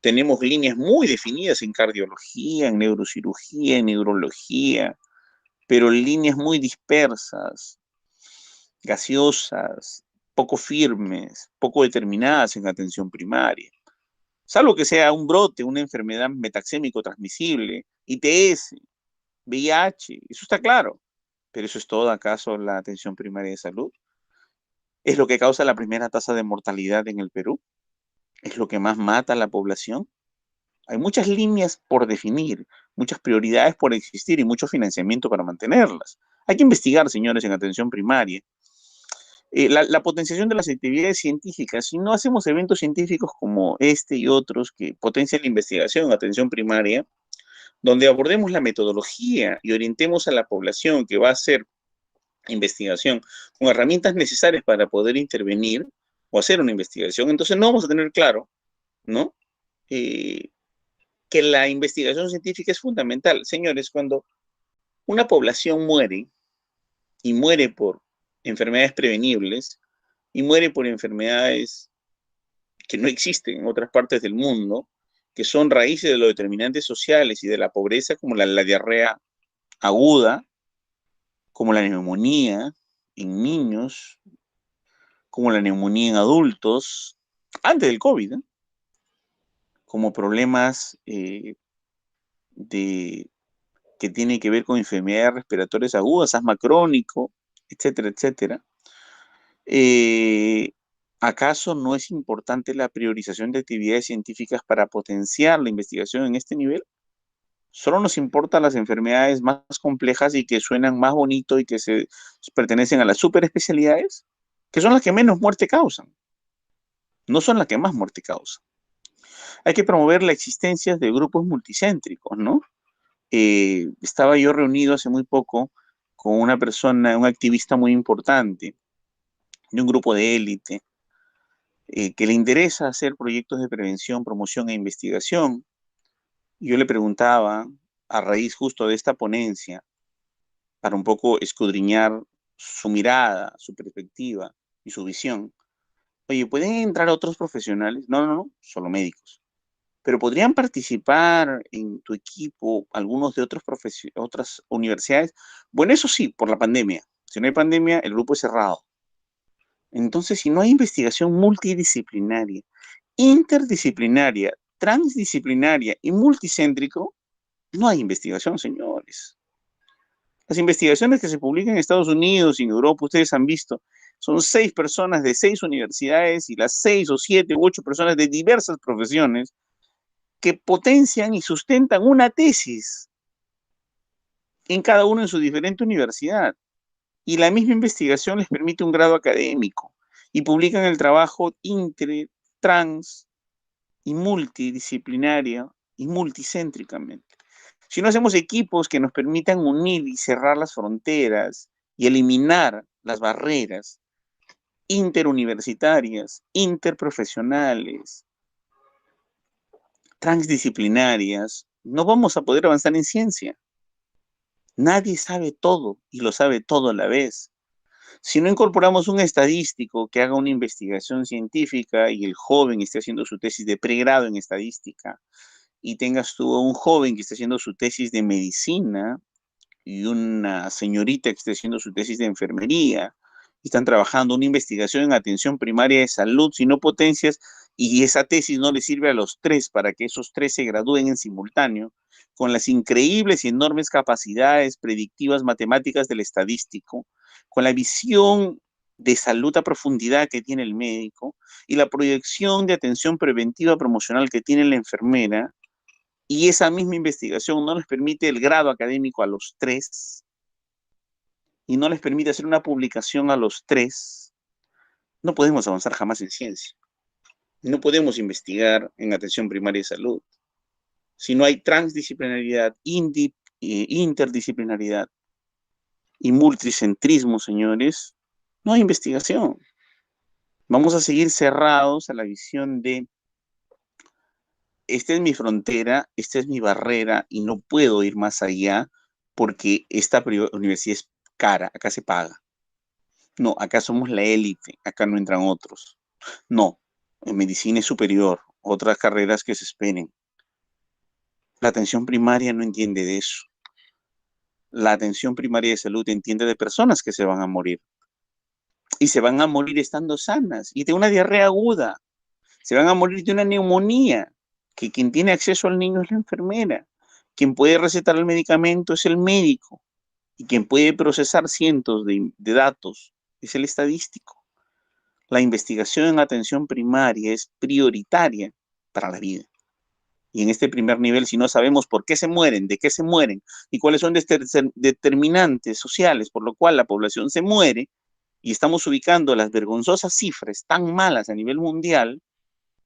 Tenemos líneas muy definidas en cardiología, en neurocirugía, en neurología, pero líneas muy dispersas, gaseosas, poco firmes, poco determinadas en atención primaria. Salvo que sea un brote, una enfermedad metaxémico transmisible, ITS, VIH, eso está claro. Pero ¿eso es todo acaso la atención primaria de salud? ¿Es lo que causa la primera tasa de mortalidad en el Perú? ¿Es lo que más mata a la población? Hay muchas líneas por definir, muchas prioridades por existir y mucho financiamiento para mantenerlas. Hay que investigar, señores, en atención primaria. La potenciación de las actividades científicas, si no hacemos eventos científicos como este y otros que potencian la investigación en atención primaria, donde abordemos la metodología y orientemos a la población que va a hacer investigación con herramientas necesarias para poder intervenir o hacer una investigación, entonces no vamos a tener claro, ¿no? Que la investigación científica es fundamental. Señores, cuando una población muere y muere por enfermedades prevenibles y muere por enfermedades que no existen en otras partes del mundo, que son raíces de los determinantes sociales y de la pobreza, como la diarrea aguda, como la neumonía en niños, como la neumonía en adultos, antes del COVID, ¿eh? Como problemas de, que tienen que ver con enfermedades respiratorias agudas, asma crónico, etcétera, etcétera. ¿Acaso no es importante la priorización de actividades científicas para potenciar la investigación en este nivel? Solo nos importan las enfermedades más complejas y que suenan más bonito y que se pertenecen a las superespecialidades, que son las que menos muerte causan, no son las que más muerte causan. Hay que promover la existencia de grupos multicéntricos, ¿no? Estaba yo reunido hace muy poco con una persona, un activista muy importante de un grupo de élite, que le interesa hacer proyectos de prevención, promoción e investigación. Yo le preguntaba, a raíz justo de esta ponencia, para un poco escudriñar su mirada, su perspectiva y su visión. Oye, ¿pueden entrar otros profesionales? No, no, no, solo médicos. Pero podrían participar en tu equipo algunos de otras universidades. Bueno, eso sí, por la pandemia. Si no hay pandemia, el grupo es cerrado. Entonces, si no hay investigación multidisciplinaria, interdisciplinaria, transdisciplinaria y multicéntrico, no hay investigación, señores. Las investigaciones que se publican en Estados Unidos y en Europa, ustedes han visto, son 6 personas de 6 universidades y las 6 o 7 u 8 personas de diversas profesiones que potencian y sustentan una tesis en cada uno en su diferente universidad. Y la misma investigación les permite un grado académico y publican el trabajo inter, trans y multidisciplinaria y multicéntricamente. Si no hacemos equipos que nos permitan unir y cerrar las fronteras y eliminar las barreras interuniversitarias, interprofesionales, transdisciplinarias, no vamos a poder avanzar en ciencia. Nadie sabe todo y lo sabe todo a la vez. Si no incorporamos un estadístico que haga una investigación científica y el joven esté haciendo su tesis de pregrado en estadística y tengas tú a un joven que esté haciendo su tesis de medicina y una señorita que esté haciendo su tesis de enfermería y están trabajando una investigación en atención primaria de salud, si no potencias y esa tesis no le sirve a los 3 para que esos 3 se gradúen en simultáneo, con las increíbles y enormes capacidades predictivas matemáticas del estadístico, con la visión de salud a profundidad que tiene el médico y la proyección de atención preventiva promocional que tiene la enfermera, y esa misma investigación no les permite el grado académico a los 3 y no les permite hacer una publicación a los 3, no podemos avanzar jamás en ciencia. No podemos investigar en atención primaria de salud. Si no hay transdisciplinaridad, interdisciplinaridad y multicentrismo, señores, no hay investigación. Vamos a seguir cerrados a la visión de esta es mi frontera, esta es mi barrera y no puedo ir más allá porque esta universidad es cara, acá se paga. No, acá somos la élite, acá no entran otros. No, en medicina es superior, otras carreras que se esperen. La atención primaria no entiende de eso. La atención primaria de salud entiende de personas que se van a morir. Y se van a morir estando sanas y de una diarrea aguda. Se van a morir de una neumonía, que quien tiene acceso al niño es la enfermera. Quien puede recetar el medicamento es el médico. Y quien puede procesar cientos de datos es el estadístico. La investigación en atención primaria es prioritaria para la vida. Y en este primer nivel, si no sabemos por qué se mueren, de qué se mueren y cuáles son determinantes sociales por lo cual la población se muere, y estamos ubicando las vergonzosas cifras tan malas a nivel mundial,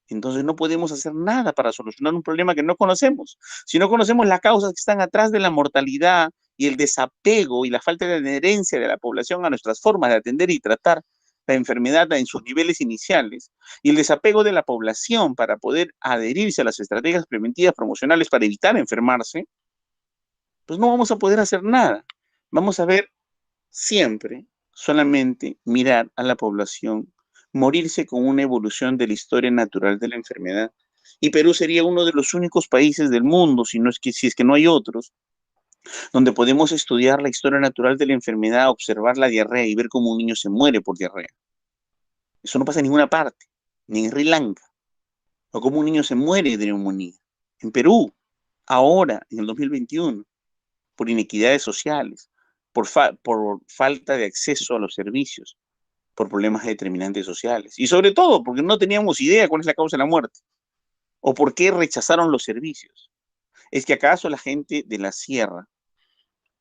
entonces no podemos hacer nada para solucionar un problema que no conocemos. Si no conocemos las causas que están atrás de la mortalidad y el desapego y la falta de adherencia de la población a nuestras formas de atender y tratar la enfermedad en sus niveles iniciales, y el desapego de la población para poder adherirse a las estrategias preventivas promocionales para evitar enfermarse, pues no vamos a poder hacer nada. Vamos a ver siempre solamente mirar a la población morirse con una evolución de la historia natural de la enfermedad. Y Perú sería uno de los únicos países del mundo, si es que no hay otros, donde podemos estudiar la historia natural de la enfermedad, observar la diarrea y ver cómo un niño se muere por diarrea. Eso no pasa en ninguna parte, ni en Sri Lanka, o cómo un niño se muere de neumonía. En Perú, ahora, en el 2021, por inequidades sociales, por falta de acceso a los servicios, por problemas determinantes sociales. Y sobre todo, porque no teníamos idea cuál es la causa de la muerte o por qué rechazaron los servicios. ¿Es que acaso la gente de la sierra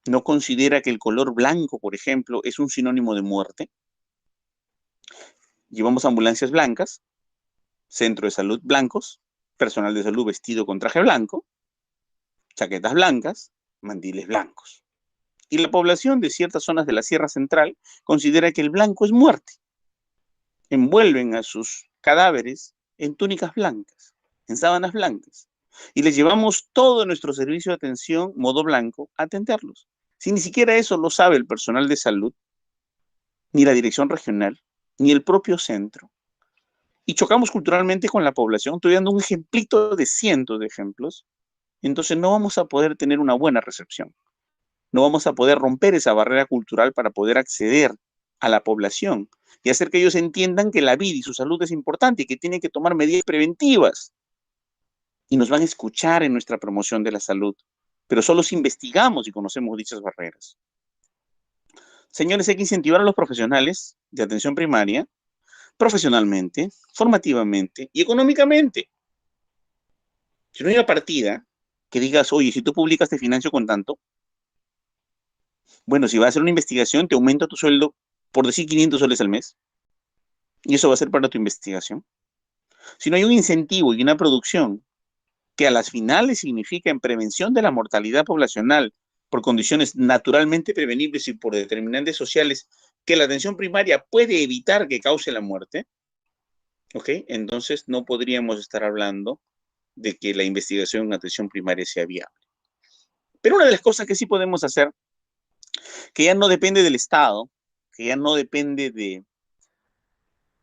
no considera que el color blanco, por ejemplo, es un sinónimo de muerte? Llevamos ambulancias blancas, centro de salud blancos, personal de salud vestido con traje blanco, chaquetas blancas, mandiles blancos. Y la población de ciertas zonas de la Sierra Central considera que el blanco es muerte. Envuelven a sus cadáveres en túnicas blancas, en sábanas blancas, y les llevamos todo nuestro servicio de atención modo blanco a atenderlos. Si ni siquiera eso lo sabe el personal de salud, ni la dirección regional, ni el propio centro. Y chocamos culturalmente con la población, estoy dando un ejemplito de cientos de ejemplos, entonces no vamos a poder tener una buena recepción. No vamos a poder romper esa barrera cultural para poder acceder a la población y hacer que ellos entiendan que la vida y su salud es importante y que tienen que tomar medidas preventivas. Y nos van a escuchar en nuestra promoción de la salud, pero solo si investigamos y conocemos dichas barreras. Señores, hay que incentivar a los profesionales de atención primaria profesionalmente, formativamente y económicamente. Si no hay una partida que digas, oye, si tú publicas te financio con tanto, bueno, si vas a hacer una investigación, te aumenta tu sueldo por decir 500 soles al mes, y eso va a ser para tu investigación. Si no hay un incentivo y una producción que a las finales significa en prevención de la mortalidad poblacional por condiciones naturalmente prevenibles y por determinantes sociales que la atención primaria puede evitar que cause la muerte, ¿ok? Entonces no podríamos estar hablando de que la investigación en atención primaria sea viable. Pero una de las cosas que sí podemos hacer, que ya no depende del Estado, que ya no depende de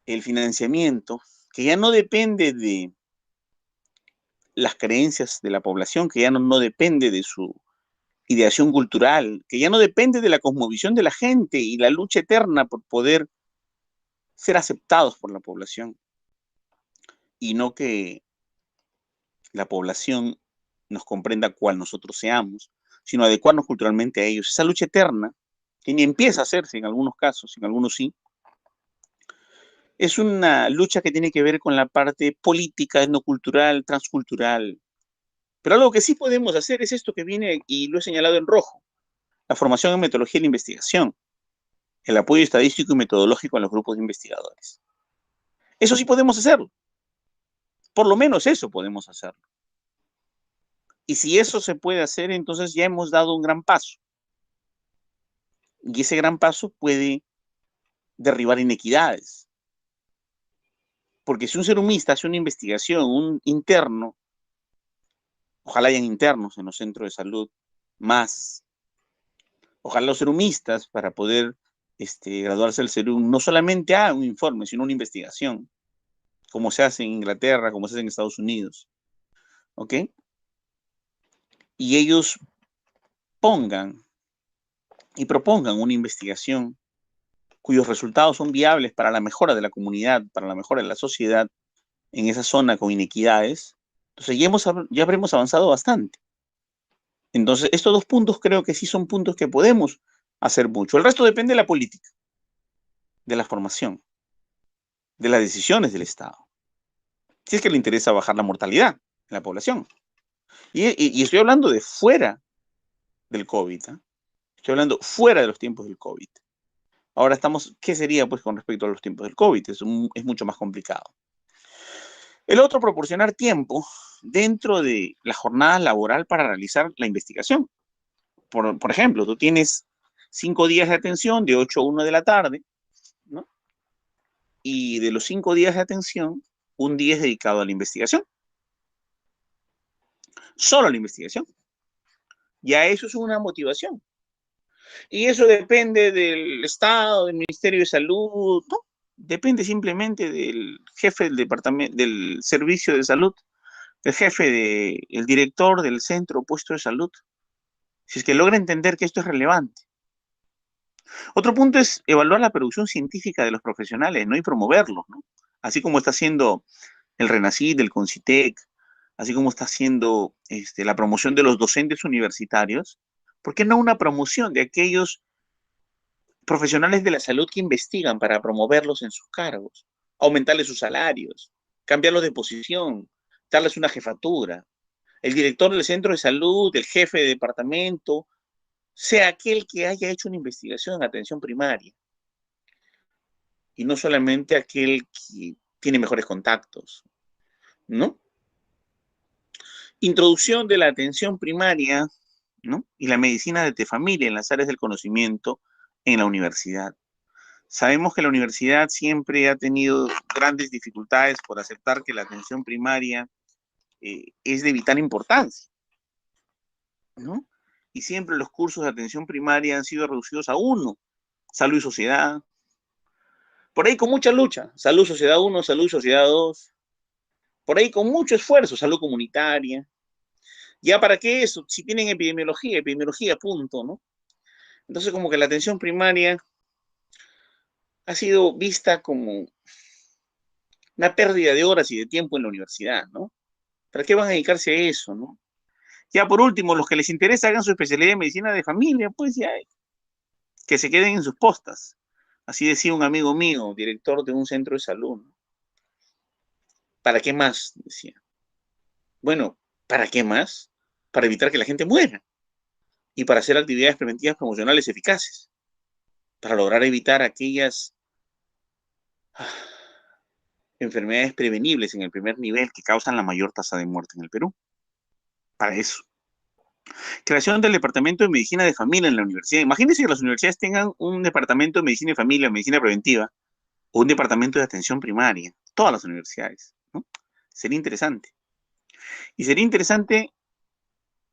el financiamiento, que ya no depende de las creencias de la población, que ya no depende de su ideación cultural, que ya no depende de la cosmovisión de la gente y la lucha eterna por poder ser aceptados por la población, y no que la población nos comprenda cual nosotros seamos, sino adecuarnos culturalmente a ellos. Esa lucha eterna, que ni empieza a hacerse en algunos casos, en algunos sí, es una lucha que tiene que ver con la parte política, etnocultural, transcultural. Pero algo que sí podemos hacer es esto que viene y lo he señalado en rojo: la formación en metodología y la investigación, el apoyo estadístico y metodológico a los grupos de investigadores. Eso sí podemos hacerlo. Por lo menos eso podemos hacerlo. Y si eso se puede hacer, entonces ya hemos dado un gran paso. Y ese gran paso puede derribar inequidades. Porque si un serumista hace una investigación, un interno, ojalá hayan internos en los centros de salud más, ojalá los serumistas para poder graduarse del serum no solamente hagan un informe, sino una investigación. como se hace en Inglaterra, como se hace en Estados Unidos, ¿ok? Y ellos pongan y propongan una investigación cuyos resultados son viables para la mejora de la comunidad, para la mejora de la sociedad en esa zona con inequidades, entonces ya habremos avanzado bastante. Entonces, estos dos puntos creo que sí son puntos que podemos hacer mucho. El resto depende de la política, de la formación, de las decisiones del Estado. Si es que le interesa bajar la mortalidad en la población. Y estoy hablando de fuera del COVID, ¿eh? Estoy hablando fuera de los tiempos del COVID. Ahora estamos, ¿qué sería pues con respecto a los tiempos del COVID? Es mucho más complicado. El otro, proporcionar tiempo dentro de la jornada laboral para realizar la investigación. Por ejemplo, tú tienes 5 días de atención de 8 a 1 de la tarde, ¿no? Y de los 5 días de atención, un día es dedicado a la investigación. Solo a la investigación. Ya eso es una motivación. Y eso depende del Estado, del Ministerio de Salud, ¿no? Depende simplemente del jefe del departamento, del servicio de salud, el director del centro o puesto de salud. Si es que logra entender que esto es relevante. Otro punto es evaluar la producción científica de los profesionales, ¿no? Y promoverlos, ¿no? Así como está haciendo el RENACID, el CONCITEC, así como está haciendo la promoción de los docentes universitarios, ¿por qué no una promoción de aquellos profesionales de la salud que investigan para promoverlos en sus cargos, aumentarles sus salarios, cambiarlos de posición, darles una jefatura? El director del centro de salud, el jefe de departamento, sea aquel que haya hecho una investigación en atención primaria y no solamente aquel que tiene mejores contactos, ¿no? Introducción de la atención primaria, ¿no? Y la medicina de familia en las áreas del conocimiento en la universidad. Sabemos que la universidad siempre ha tenido grandes dificultades por aceptar que la atención primaria es de vital importancia, ¿no? Y siempre los cursos de atención primaria han sido reducidos a uno: salud y sociedad. Por ahí con mucha lucha: salud, sociedad 1, salud, sociedad 2. Por ahí con mucho esfuerzo: salud comunitaria. ¿Ya para qué eso? Si tienen epidemiología, punto, ¿no? Entonces, como que la atención primaria ha sido vista como una pérdida de horas y de tiempo en la universidad, ¿no? ¿Para qué van a dedicarse a eso, no? Ya por último, los que les interesa hagan su especialidad en medicina de familia, pues ya, que se queden en sus postas. Así decía un amigo mío, director de un centro de salud, ¿no? ¿Para qué más? Decía. Bueno, ¿para qué más? Para evitar que la gente muera y para hacer actividades preventivas promocionales eficaces, para lograr evitar aquellas enfermedades prevenibles en el primer nivel que causan la mayor tasa de muerte en el Perú. Para eso. Creación del departamento de medicina de familia en la universidad. Imagínense que las universidades tengan un departamento de medicina de familia, medicina preventiva, o un departamento de atención primaria. Todas las universidades, ¿no? Sería interesante. Y sería interesante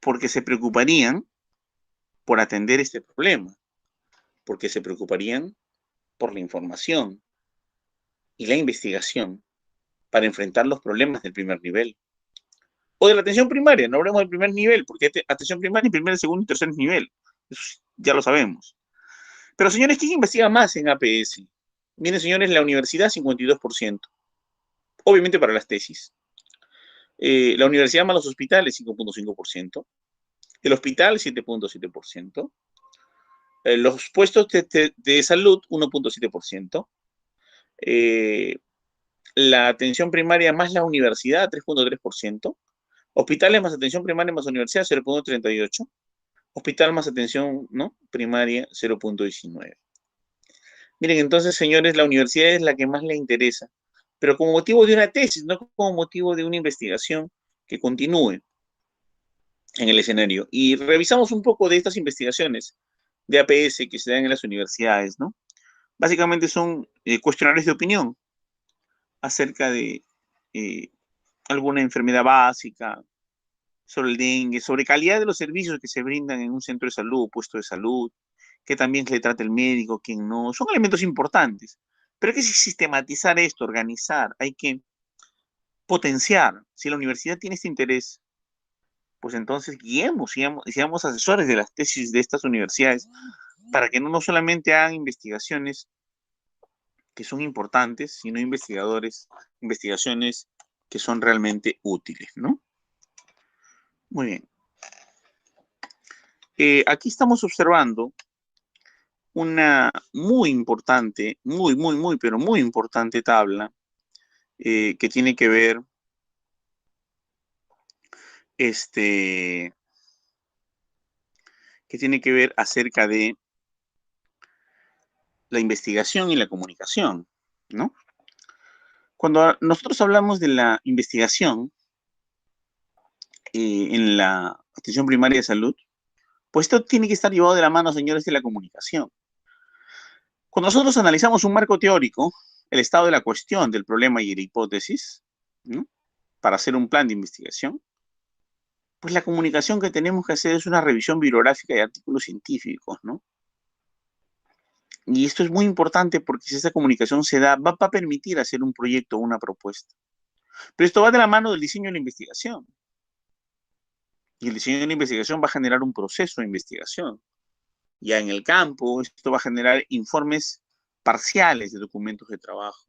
porque se preocuparían por atender este problema, porque se preocuparían por la información y la investigación para enfrentar los problemas del primer nivel. O de la atención primaria, no hablemos del primer nivel, porque hay atención primaria, primer, segundo y tercer nivel. Eso ya lo sabemos. Pero señores, ¿quién investiga más en APS? Miren, señores, la universidad 52%. Obviamente para las tesis. La universidad más los hospitales 5.5%. El hospital 7.7%. Los puestos de salud 1.7%. La atención primaria más la universidad 3.3%. Hospitales más atención primaria más universidad 0.38%. Hospital más atención, ¿no?, primaria 0.19%. Miren, entonces, señores, la universidad es la que más le interesa, pero como motivo de una tesis, no como motivo de una investigación que continúe en el escenario. Y revisamos un poco de estas investigaciones de APS que se dan en las universidades, ¿no? Básicamente son cuestionarios de opinión acerca de alguna enfermedad básica, sobre el dengue, sobre calidad de los servicios que se brindan en un centro de salud o puesto de salud, que también se le trata el médico, quien no. Son elementos importantes. Pero hay que sistematizar esto, organizar, hay que potenciar. Si la universidad tiene este interés, pues entonces guiemos y seamos asesores de las tesis de estas universidades para que no solamente hagan investigaciones que son importantes, sino investigaciones que son realmente útiles, ¿no? Muy bien. Aquí estamos observando una muy importante, pero muy importante tabla que tiene que ver acerca de la investigación y la comunicación, ¿no? Cuando nosotros hablamos de la investigación en la atención primaria de salud, pues esto tiene que estar llevado de la mano, señores, de la comunicación. Cuando nosotros analizamos un marco teórico, el estado de la cuestión, del problema y de la hipótesis, ¿no? Para hacer un plan de investigación, pues la comunicación que tenemos que hacer es una revisión bibliográfica de artículos científicos, ¿no? Y esto es muy importante porque si esa comunicación se da, va a permitir hacer un proyecto o una propuesta. Pero esto va de la mano del diseño de la investigación. Y el diseño de la investigación va a generar un proceso de investigación. Ya en el campo, esto va a generar informes parciales de documentos de trabajo.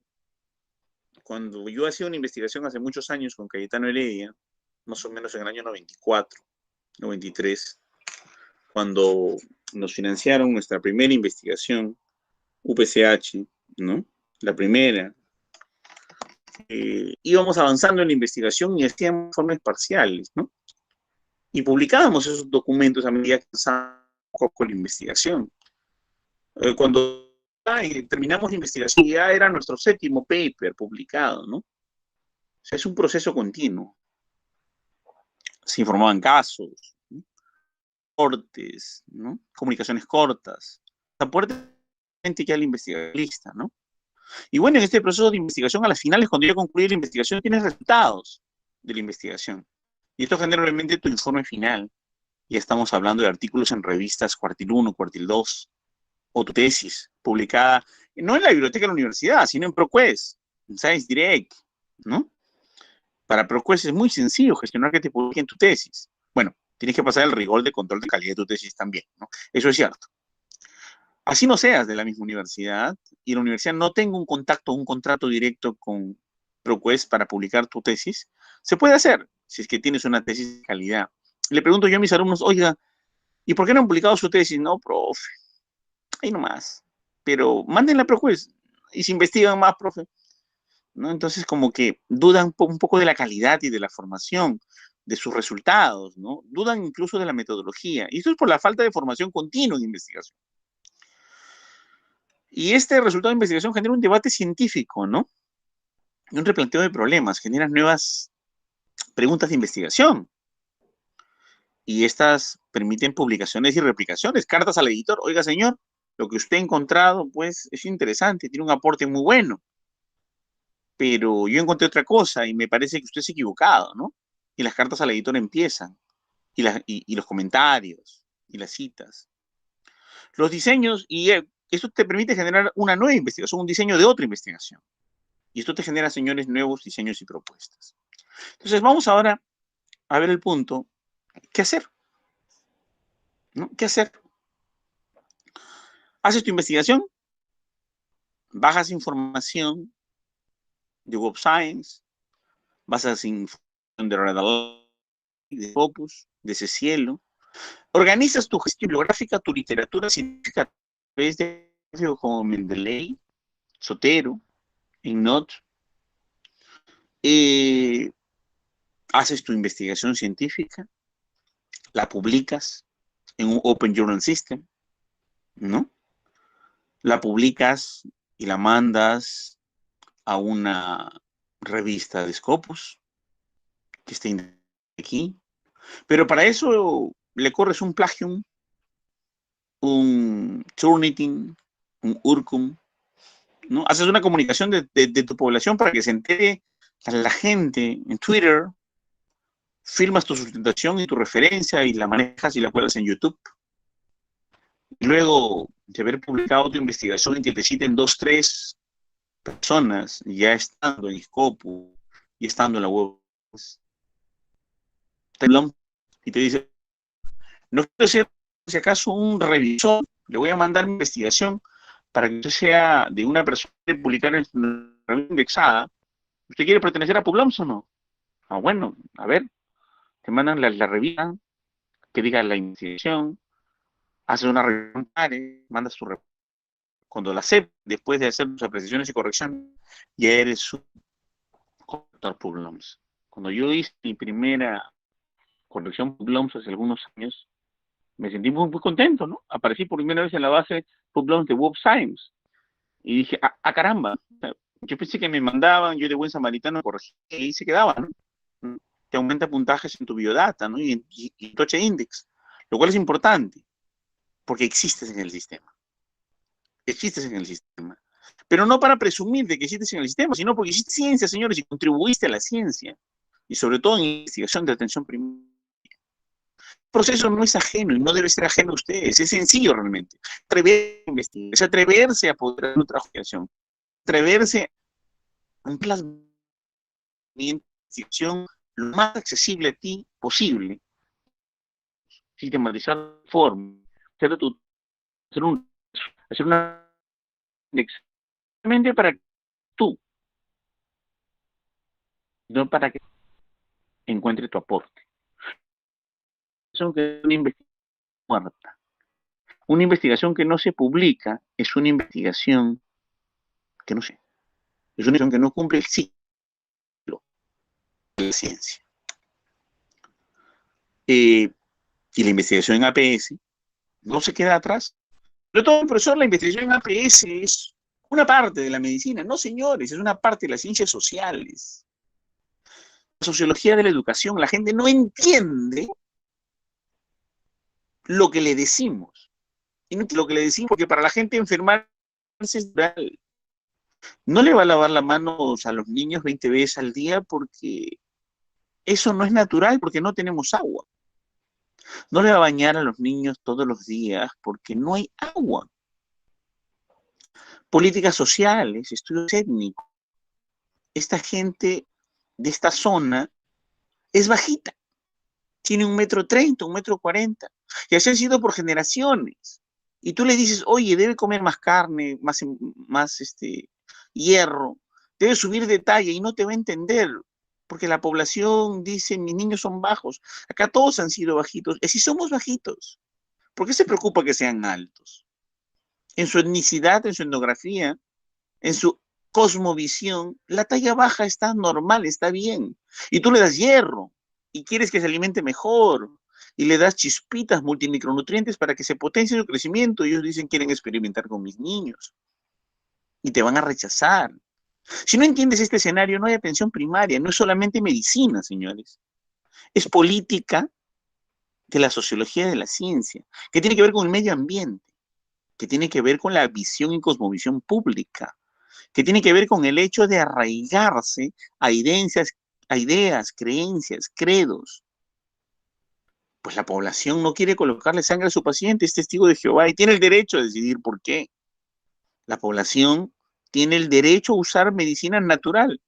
Cuando yo hacía una investigación hace muchos años con Cayetano Heredia, más o menos en el año 94, 93, cuando nos financiaron nuestra primera investigación, UPCH, ¿no? La primera. Íbamos avanzando en la investigación y hacíamos informes parciales, ¿no? Y publicábamos esos documentos a medida que avanzábamos con la investigación. Cuando terminamos la investigación, ya era nuestro séptimo paper publicado, ¿no? O sea, es un proceso continuo. Se informaban casos, ¿no? Cortes, ¿no? Comunicaciones cortas. La puerta ya la investigación lista, ¿no? Y bueno, en este proceso de investigación, a las finales, cuando ya concluye la investigación, tienes resultados de la investigación. Y esto generalmente tu informe final. Ya estamos hablando de artículos en revistas Cuartil 1, Cuartil 2, o tu tesis publicada, no en la biblioteca de la universidad, sino en ProQuest, en Science Direct, ¿no? Para ProQuest es muy sencillo gestionar que te publiquen tu tesis. Bueno, tienes que pasar el rigor de control de calidad de tu tesis también, ¿no? Eso es cierto. Así no seas de la misma universidad y la universidad no tenga un contrato directo con ProQuest para publicar tu tesis, se puede hacer si es que tienes una tesis de calidad. Le pregunto yo a mis alumnos, oiga, ¿y por qué no han publicado su tesis? No, profe, ahí nomás. Pero mándenla a ProQuest y se investigan más, profe, ¿no? Entonces como que dudan un poco de la calidad y de la formación, de sus resultados, ¿no? Dudan incluso de la metodología. Y esto es por la falta de formación continua en investigación. Y este resultado de investigación genera un debate científico, ¿no? Y un replanteo de problemas, genera nuevas preguntas de investigación. Y estas permiten publicaciones y replicaciones, cartas al editor. Oiga, señor, lo que usted ha encontrado, pues, es interesante, tiene un aporte muy bueno. Pero yo encontré otra cosa y me parece que usted se ha equivocado, ¿no? Y las cartas al editor empiezan, y los comentarios, y las citas. Los diseños, y esto te permite generar una nueva investigación, un diseño de otra investigación. Y esto te genera, señores, nuevos diseños y propuestas. Entonces, vamos ahora a ver el punto, ¿qué hacer? ¿No? ¿Qué hacer? Haces tu investigación, bajas información de Web Science, bajas información de Redalog, de Scopus, de Cecielo, organizas tu gestión bibliográfica, tu literatura científica a través de como Mendeley, Sotero, Ignot, haces tu investigación científica, la publicas en un Open Journal System, ¿no? La publicas y la mandas a una revista de Scopus que está aquí, pero para eso le corres un Plagium, un Turnitin, un Urcum, ¿no? Haces una comunicación de tu población para que se entere a la gente en Twitter, firmas tu sustentación y tu referencia y la manejas y la cuelgas en YouTube. Luego de haber publicado tu investigación y que te citen 2, 3 personas ya estando en Scopus, y estando en la web, y te dice, no quiero ser, si acaso, un revisor, le voy a mandar mi investigación para que usted sea de una persona de publicar en una revista indexada. ¿Usted quiere pertenecer a Publons o no? Ah, bueno, a ver, te mandan la revista que diga la investigación, haces una revisión, mandas tu reporte. Cuando la CEP, después de hacer sus apreciaciones y correcciones, ya eres un corrector Publons. Cuando yo hice mi primera corrección Publons hace algunos años, me sentí muy, muy contento, ¿no? Aparecí por primera vez en la base Publons de Web Science. Y dije, caramba, yo pensé que me mandaban, yo de buen samaritano corregí y se quedaba, ¿no? Te aumenta puntajes en tu biodata, ¿no? Y tu H-index, lo cual es importante, porque existes en el sistema. Existes en el sistema. Pero no para presumir de que existes en el sistema, sino porque hiciste ciencia, señores, y contribuiste a la ciencia. Y sobre todo en investigación de atención primaria. El proceso no es ajeno y no debe ser ajeno a ustedes. Es sencillo realmente. Atreverse a investigar, es atreverse a poder hacer otra investigación, atreverse a un plasma de investigación lo más accesible a ti posible, sistematizar la forma, hacer, hacer, hacer una exactamente para tú, no para que encuentre tu aporte. Eso es una investigación muerta. Una investigación que no se publica es una investigación que no sé, es una investigación que no cumple el ciclo de la ciencia. Y la investigación en APS no se queda atrás. Pero todo, profesor, la investigación en APS es una parte de la medicina. No, señores, es una parte de las ciencias sociales. La sociología de la educación, la gente no entiende lo que le decimos. Y no lo que le decimos, porque para la gente enfermarse es natural. No le va a lavar las manos a los niños 20 veces al día porque eso no es natural, porque no tenemos agua. No le va a bañar a los niños todos los días porque no hay agua. Políticas sociales, estudios étnicos. Esta gente de esta zona es bajita. Tiene 1,30 m, 1,40 m. Y así ha sido por generaciones. Y tú le dices, oye, debe comer más carne, más hierro, debe subir de talla y no te va a entender. Porque la población dice, mis niños son bajos. Acá todos han sido bajitos. Y si somos bajitos, ¿por qué se preocupa que sean altos? En su etnicidad, en su etnografía, en su cosmovisión, la talla baja está normal, está bien. Y tú le das hierro y quieres que se alimente mejor y le das chispitas, multimicronutrientes para que se potencie su crecimiento. Ellos dicen, quieren experimentar con mis niños y te van a rechazar. Si no entiendes este escenario, no hay atención primaria, no es solamente medicina, señores. Es política de la sociología de la ciencia, que tiene que ver con el medio ambiente, que tiene que ver con la visión y cosmovisión pública, que tiene que ver con el hecho de arraigarse a ideas, creencias, credos. Pues la población no quiere colocarle sangre a su paciente, es testigo de Jehová y tiene el derecho a decidir por qué. La población tiene el derecho a usar medicina natural.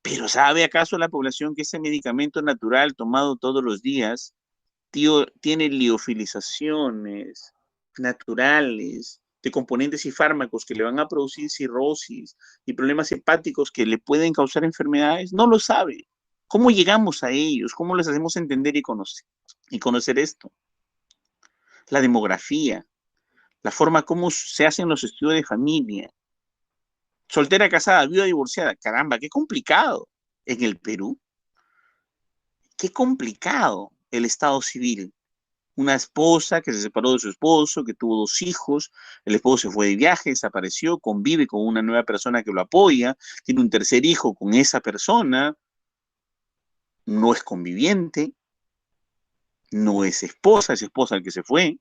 Pero ¿sabe acaso la población que ese medicamento natural tomado todos los días tiene liofilizaciones naturales de componentes y fármacos que le van a producir cirrosis y problemas hepáticos que le pueden causar enfermedades? No lo sabe. ¿Cómo llegamos a ellos? ¿Cómo les hacemos entender y conocer esto? La demografía, la forma como se hacen los estudios de familia. Soltera, casada, viuda, divorciada. Caramba, qué complicado. En el Perú, qué complicado el estado civil. Una esposa que se separó de su esposo, que tuvo 2 hijos, el esposo se fue de viaje, desapareció, convive con una nueva persona que lo apoya, tiene un tercer hijo con esa persona, no es conviviente, no es esposa el que se fue.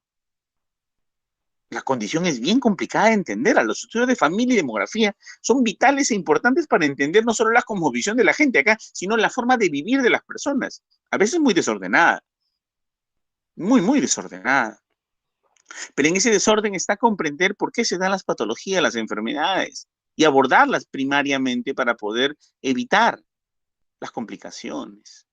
La condición es bien complicada de entender. A los estudios de familia y demografía son vitales e importantes para entender no solo la cosmovisión de la gente acá, sino la forma de vivir de las personas, a veces muy desordenada, muy, muy desordenada. Pero en ese desorden está comprender por qué se dan las patologías, las enfermedades. y abordarlas primariamente para poder evitar las complicaciones.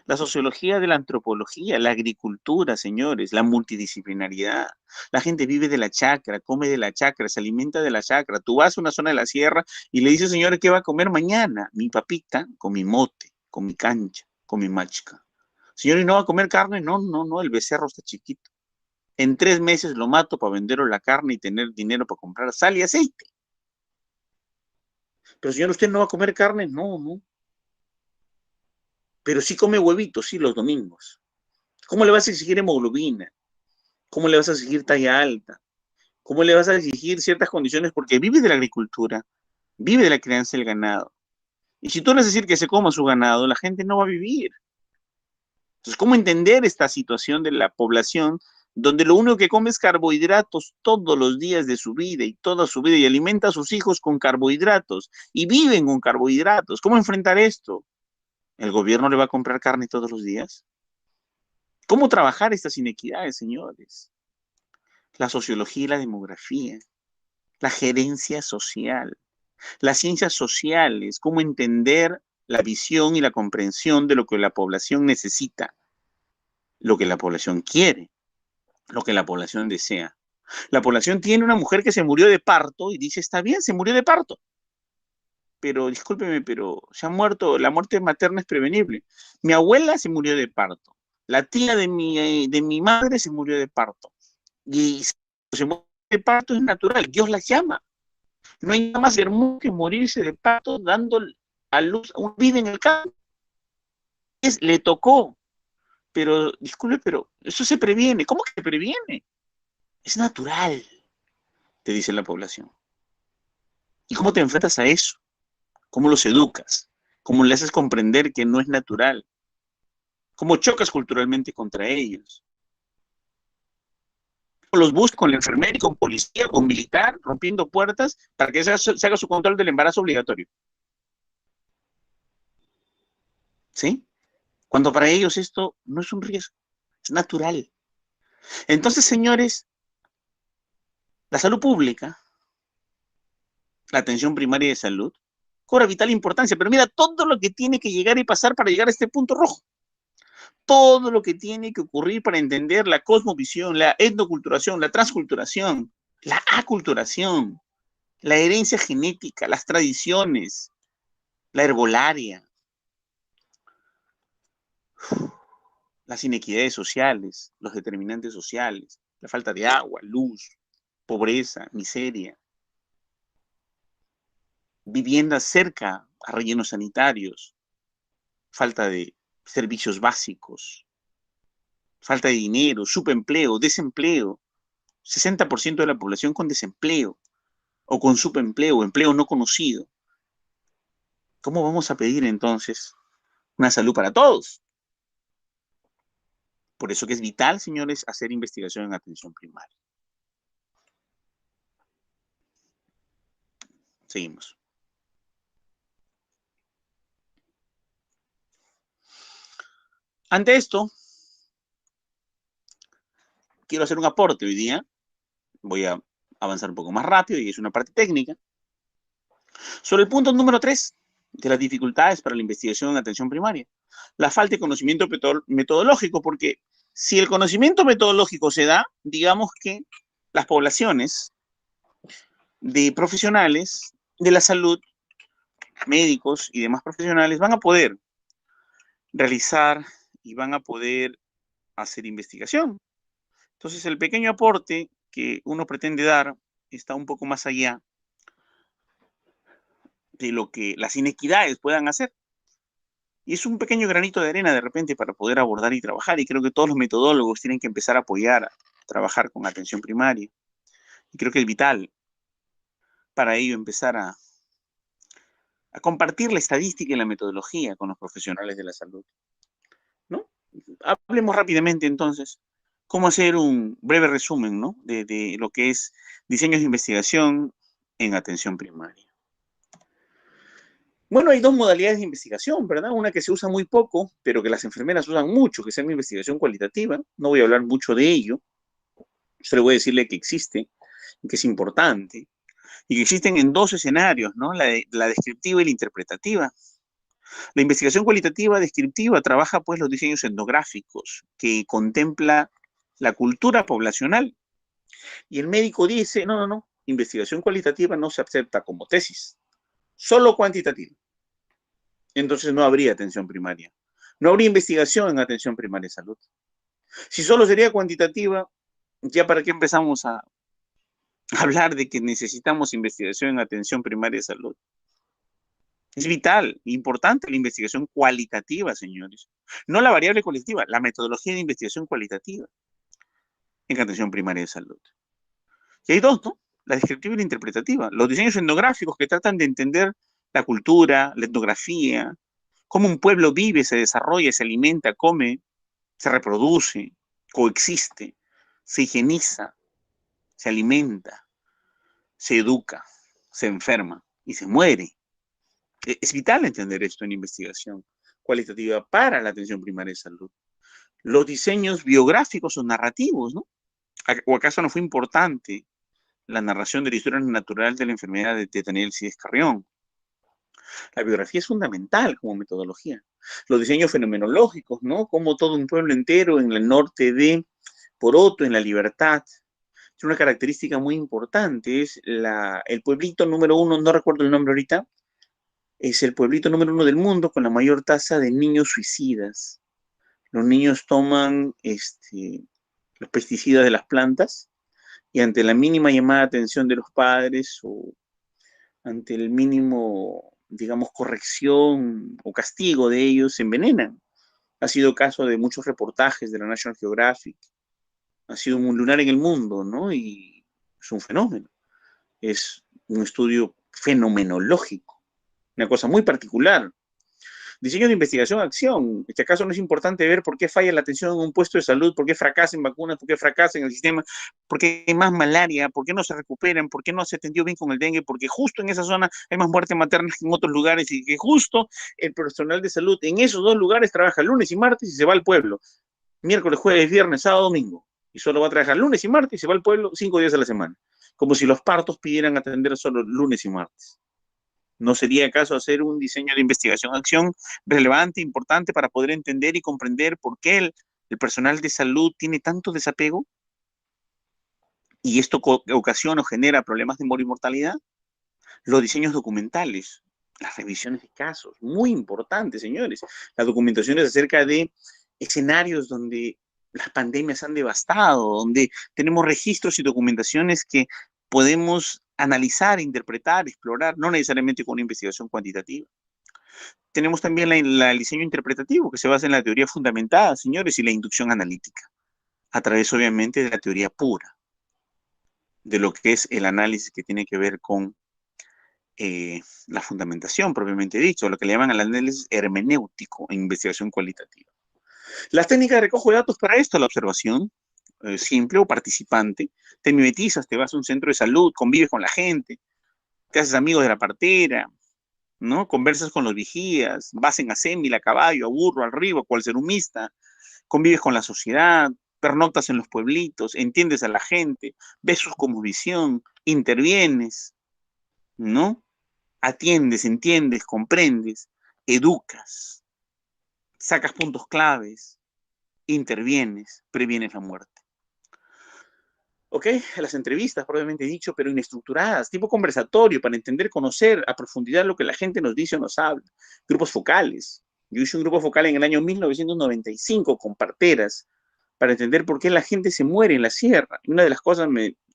La sociología de la antropología, la agricultura, señores, la multidisciplinariedad. La gente vive de la chacra, come de la chacra, se alimenta de la chacra. Tú vas a una zona de la sierra y le dices, señores, ¿qué va a comer mañana? Mi papita con mi mote, con mi cancha, con mi machca. Señor, ¿y no va a comer carne? No, no, no, el becerro está chiquito. En 3 meses lo mato para venderlo la carne y tener dinero para comprar sal y aceite. Pero señor, ¿usted no va a comer carne? No, no. Pero sí come huevitos, sí, los domingos. ¿Cómo le vas a exigir hemoglobina? ¿Cómo le vas a exigir talla alta? ¿Cómo le vas a exigir ciertas condiciones? Porque vive de la agricultura, vive de la crianza del ganado. Y si tú le vas a decir que se coma su ganado, la gente no va a vivir. Entonces, ¿cómo entender esta situación de la población donde lo único que come es carbohidratos todos los días de su vida y toda su vida y alimenta a sus hijos con carbohidratos y viven con carbohidratos? ¿Cómo enfrentar esto? ¿El gobierno le va a comprar carne todos los días? ¿Cómo trabajar estas inequidades, señores? La sociología y la demografía, la gerencia social, las ciencias sociales, cómo entender la visión y la comprensión de lo que la población necesita, lo que la población quiere, lo que la población desea. La población tiene una mujer que se murió de parto y dice, está bien, se murió de parto, pero discúlpeme, pero se ha muerto, la muerte materna es prevenible. Mi abuela se murió de parto, la tía de mi madre se murió de parto, y se muere de parto es natural, Dios las llama. No hay nada más hermoso que morirse de parto dando a luz a un vida en el campo. Le tocó, pero disculpe, pero eso se previene. ¿Cómo que se previene? Es natural, te dice la población. ¿Y cómo te enfrentas a eso? ¿Cómo los educas? ¿Cómo le haces comprender que no es natural? ¿Cómo chocas culturalmente contra ellos? ¿Cómo los buscas con la enfermera y con policía, con militar, rompiendo puertas para que se haga su control del embarazo obligatorio? ¿Sí? Cuando para ellos esto no es un riesgo, es natural. Entonces, señores, la salud pública, la atención primaria de salud, cobra vital importancia, pero mira todo lo que tiene que llegar y pasar para llegar a este punto rojo. Todo lo que tiene que ocurrir para entender la cosmovisión, la etnoculturación, la transculturación, la aculturación, la herencia genética, las tradiciones, la herbolaria, las inequidades sociales, los determinantes sociales, la falta de agua, luz, pobreza, miseria, viviendas cerca a rellenos sanitarios, falta de servicios básicos, falta de dinero, subempleo, desempleo, 60% de la población con desempleo o con subempleo, empleo no conocido. ¿Cómo vamos a pedir entonces una salud para todos? Por eso que es vital, señores, hacer investigación en atención primaria. Seguimos. Ante esto, quiero hacer un aporte hoy día. Voy a avanzar un poco más rápido y es una parte técnica. Sobre el punto número 3 de las dificultades para la investigación en atención primaria. La falta de conocimiento metodológico, porque si el conocimiento metodológico se da, digamos que las poblaciones de profesionales de la salud, médicos y demás profesionales van a poder realizar y van a poder hacer investigación. Entonces, el pequeño aporte que uno pretende dar está un poco más allá de lo que las inequidades puedan hacer. Y es un pequeño granito de arena de repente para poder abordar y trabajar. Y creo que todos los metodólogos tienen que empezar a apoyar, a trabajar con atención primaria. Y creo que es vital para ello empezar a compartir la estadística y la metodología con los profesionales de la salud, ¿no? Hablemos rápidamente entonces cómo hacer un breve resumen, ¿no? de lo que es diseños de investigación en atención primaria. Bueno, hay dos modalidades de investigación, ¿verdad? Una que se usa muy poco, pero que las enfermeras usan mucho, que es la investigación cualitativa. No voy a hablar mucho de ello, solo voy a decirle que existe y que es importante. y que existen en dos escenarios, ¿no? La descriptiva y la interpretativa. La investigación cualitativa descriptiva trabaja pues los diseños etnográficos que contempla la cultura poblacional. Y el médico dice, no, no, no, investigación cualitativa no se acepta como tesis, solo cuantitativa. Entonces no habría atención primaria. No habría investigación en atención primaria de salud. Si solo sería cuantitativa, ¿ya para qué empezamos a hablar de que necesitamos investigación en atención primaria de salud? Es vital, importante la investigación cualitativa, señores. No la variable cualitativa, la metodología de investigación cualitativa en atención primaria de salud. Y hay dos, ¿no? La descriptiva y la interpretativa. Los diseños etnográficos que tratan de entender la cultura, la etnografía, cómo un pueblo vive, se desarrolla, se alimenta, come, se reproduce, coexiste, se higieniza, se alimenta, se educa, se enferma y se muere. Es vital entender esto en investigación cualitativa para la atención primaria de salud. Los diseños biográficos o narrativos, ¿no? ¿O acaso no fue importante la narración de la historia natural de la enfermedad de Daniel Sides Carrión? La biografía es fundamental como metodología. Los diseños fenomenológicos, ¿no? Como todo un pueblo entero en el norte de Poroto, en La Libertad. Tiene una característica muy importante, es el pueblito número 1, no recuerdo el nombre ahorita, es el pueblito número 1 del mundo con la mayor tasa de niños suicidas. Los niños toman los pesticidas de las plantas y ante la mínima llamada de atención de los padres o ante el mínimo, digamos, corrección o castigo de ellos, se envenenan. Ha sido caso de muchos reportajes de la National Geographic. Ha sido un lunar en el mundo, ¿no? Y es un fenómeno. Es un estudio fenomenológico, una cosa muy particular. Diseño de investigación, acción. ¿Este acaso no es importante ver por qué falla la atención en un puesto de salud, por qué fracasa en vacunas, por qué fracasa en el sistema, por qué hay más malaria, por qué no se recuperan, por qué no se atendió bien con el dengue, porque justo en esa zona hay más muerte materna que en otros lugares y que justo el personal de salud en esos dos lugares trabaja lunes y martes y se va al pueblo, miércoles, jueves, viernes, sábado, domingo, y solo va a trabajar lunes y martes y se va al pueblo 5 días a la semana, como si los partos pidieran atender solo lunes y martes? ¿No sería acaso hacer un diseño de investigación-acción relevante, importante para poder entender y comprender por qué el personal de salud tiene tanto desapego? Y esto ocasiona o genera problemas de mortalidad. Los diseños documentales, las revisiones de casos, muy importantes, señores. Las documentaciones acerca de escenarios donde las pandemias han devastado, donde tenemos registros y documentaciones que podemos analizar, interpretar, explorar, no necesariamente con una investigación cuantitativa. Tenemos también el diseño interpretativo, que se basa en la teoría fundamentada, señores, y la inducción analítica, a través, obviamente, de la teoría pura, de lo que es el análisis que tiene que ver con la fundamentación, propiamente dicho, lo que le llaman el análisis hermenéutico en investigación cualitativa. Las técnicas de recojo de datos para esto, la observación, simple o participante, te mimetizas, te vas a un centro de salud, convives con la gente, te haces amigos de la partera, ¿no? Conversas con los vigías, vas en asémil, a caballo, a burro, al río, a cual serumista, convives con la sociedad, pernoctas en los pueblitos, entiendes a la gente, ves sus cosmovisión, intervienes, ¿no? Atiendes, entiendes, comprendes, educas, sacas puntos claves, intervienes, previenes la muerte. ¿Ok? Las entrevistas, probablemente dicho, pero inestructuradas, tipo conversatorio, para entender, conocer a profundidad lo que la gente nos dice o nos habla. Grupos focales. Yo hice un grupo focal en el año 1995 con parteras para entender por qué la gente se muere en la sierra. Y una de las cosas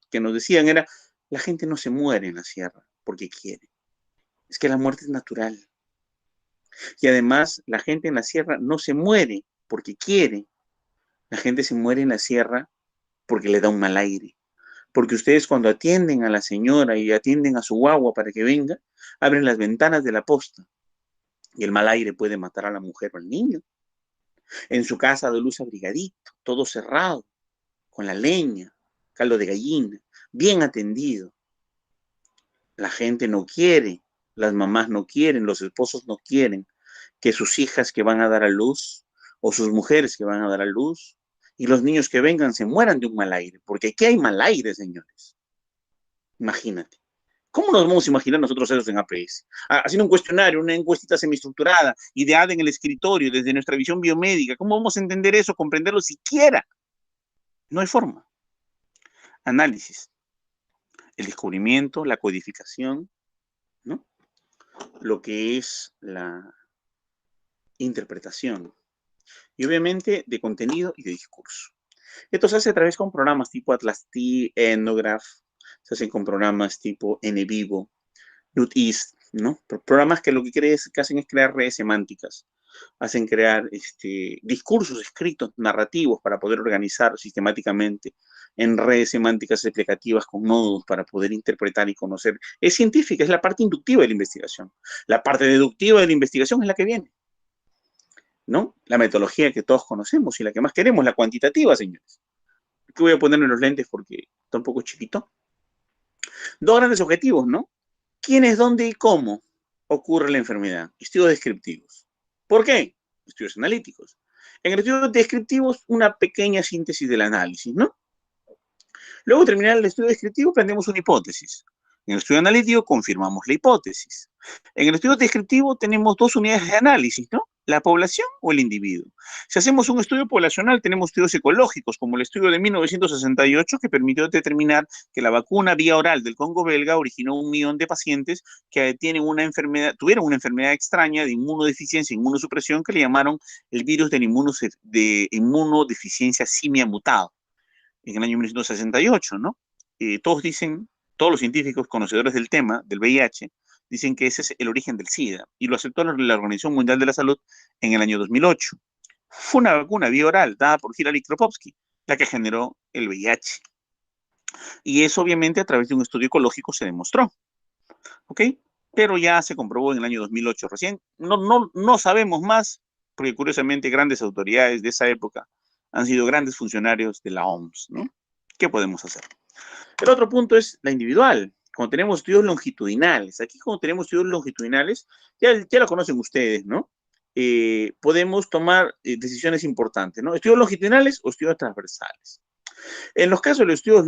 que nos decían era, la gente no se muere en la sierra porque quiere. Es que la muerte es natural. Y además, la gente en la sierra no se muere porque quiere. La gente se muere en la sierra porque le da un mal aire. Porque ustedes cuando atienden a la señora y atienden a su guagua para que venga, abren las ventanas de la posta y el mal aire puede matar a la mujer o al niño. En su casa de luz abrigadito, todo cerrado, con la leña, caldo de gallina, bien atendido. La gente no quiere, las mamás no quieren, los esposos no quieren que sus hijas que van a dar a luz o sus mujeres que van a dar a luz y los niños que vengan se mueran de un mal aire, porque aquí hay mal aire, señores. Imagínate, ¿Cómo nos vamos a imaginar nosotros eso en APS? Haciendo un cuestionario, una encuestita semiestructurada, ideada en el escritorio, desde nuestra visión biomédica. ¿Cómo vamos a entender eso, comprenderlo siquiera? No hay forma. Análisis, el descubrimiento, la codificación, ¿no? Lo que es la interpretación. Y obviamente de contenido y de discurso. Esto se hace a través con programas tipo Atlas-T, Ethnograph, se hacen con programas tipo NVivo, NewtEast, ¿no? Programas que lo que hacen es crear redes semánticas, hacen crear discursos escritos, narrativos, para poder organizar sistemáticamente en redes semánticas explicativas con nodos para poder interpretar y conocer. Es científica, es la parte inductiva de la investigación. La parte deductiva de la investigación es la que viene, ¿no? La metodología que todos conocemos y la que más queremos, la cuantitativa, señores. Aquí voy a ponerme los lentes porque está un poco chiquito. Dos grandes objetivos, ¿no? ¿Quién es, dónde y cómo ocurre la enfermedad? Estudios descriptivos. ¿Por qué? Estudios analíticos. En el estudio descriptivos, una pequeña síntesis del análisis, ¿no? Luego, terminar el estudio descriptivo, planteamos una hipótesis. En el estudio analítico, confirmamos la hipótesis. En el estudio descriptivo, tenemos dos unidades de análisis, ¿no? La población o el individuo. Si hacemos un estudio poblacional, tenemos estudios ecológicos, como el estudio de 1968, que permitió determinar que la vacuna vía oral del Congo belga originó 1 millón de pacientes que tuvieron una enfermedad extraña de inmunodeficiencia, inmunosupresión, que le llamaron el virus de inmunodeficiencia simia mutado en el año 1968, ¿no? Todos los científicos conocedores del tema, del VIH, dicen que ese es el origen del SIDA, y lo aceptó la Organización Mundial de la Salud en el año 2008. Fue una vacuna vía oral dada por Hilary Kropotkin la que generó el VIH. Y eso obviamente a través de un estudio ecológico se demostró, ¿ok? Pero ya se comprobó en el año 2008 recién. No sabemos más, porque curiosamente grandes autoridades de esa época han sido grandes funcionarios de la OMS, ¿no? ¿Qué podemos hacer? El otro punto es la individual. Cuando tenemos estudios longitudinales, aquí cuando tenemos estudios longitudinales, ya lo conocen ustedes, ¿no? Podemos tomar decisiones importantes, ¿no? Estudios longitudinales o estudios transversales. En los casos de los estudios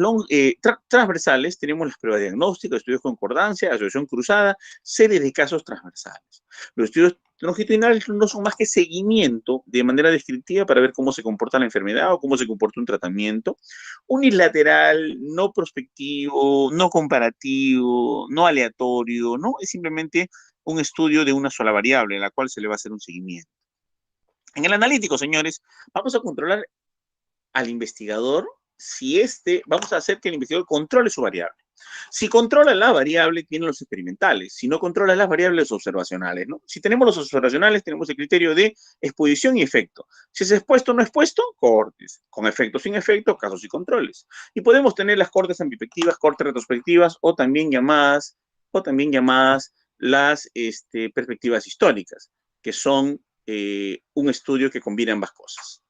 transversales, tenemos las pruebas diagnósticas, estudios de concordancia, asociación cruzada, series de casos transversales. Los estudios longitudinales no son más que seguimiento de manera descriptiva para ver cómo se comporta la enfermedad o cómo se comporta un tratamiento. Unilateral, no prospectivo, no comparativo, no aleatorio, ¿no? Es simplemente un estudio de una sola variable, a la cual se le va a hacer un seguimiento. En el analítico, señores, vamos a controlar al investigador si vamos a hacer que el investigador controle su variable. Si controla la variable, tiene los experimentales. Si no controla las variables observacionales, ¿no? Si tenemos los observacionales, tenemos el criterio de exposición y efecto. Si es expuesto o no expuesto, cohortes. Con efecto, sin efecto, casos y controles. Y podemos tener las cohortes ambipectivas, cohortes retrospectivas, o también llamadas las perspectivas históricas, que son un estudio que combina ambas cosas.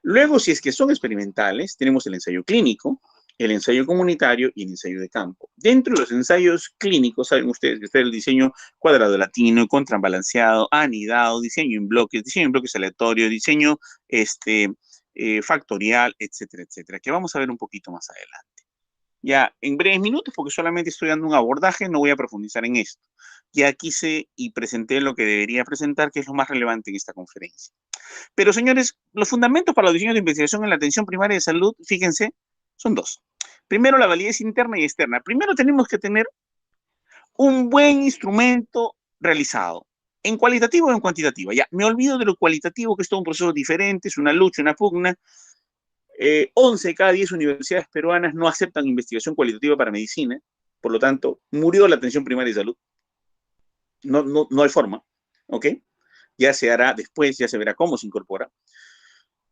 Luego, si es que son experimentales, tenemos el ensayo clínico, el ensayo comunitario y el ensayo de campo. Dentro de los ensayos clínicos, saben ustedes que está el diseño cuadrado latino, contrabalanceado, anidado, diseño en bloques aleatorios, diseño factorial, etcétera, etcétera, que vamos a ver un poquito más adelante. Ya en breves minutos, porque solamente estoy dando un abordaje, no voy a profundizar en esto. Ya quise y presenté lo que debería presentar, que es lo más relevante en esta conferencia. Pero, señores, los fundamentos para los diseños de investigación en la atención primaria de salud, fíjense, son dos. Primero, la validez interna y externa. Primero, tenemos que tener un buen instrumento realizado, en cualitativo o en cuantitativa. Ya, me olvido de lo cualitativo, que es todo un proceso diferente, es una lucha, una pugna. 11 de cada 10 universidades peruanas no aceptan investigación cualitativa para medicina, por lo tanto, murió la atención primaria de salud. No hay forma, ¿ok? Ya se hará después, ya se verá cómo se incorpora.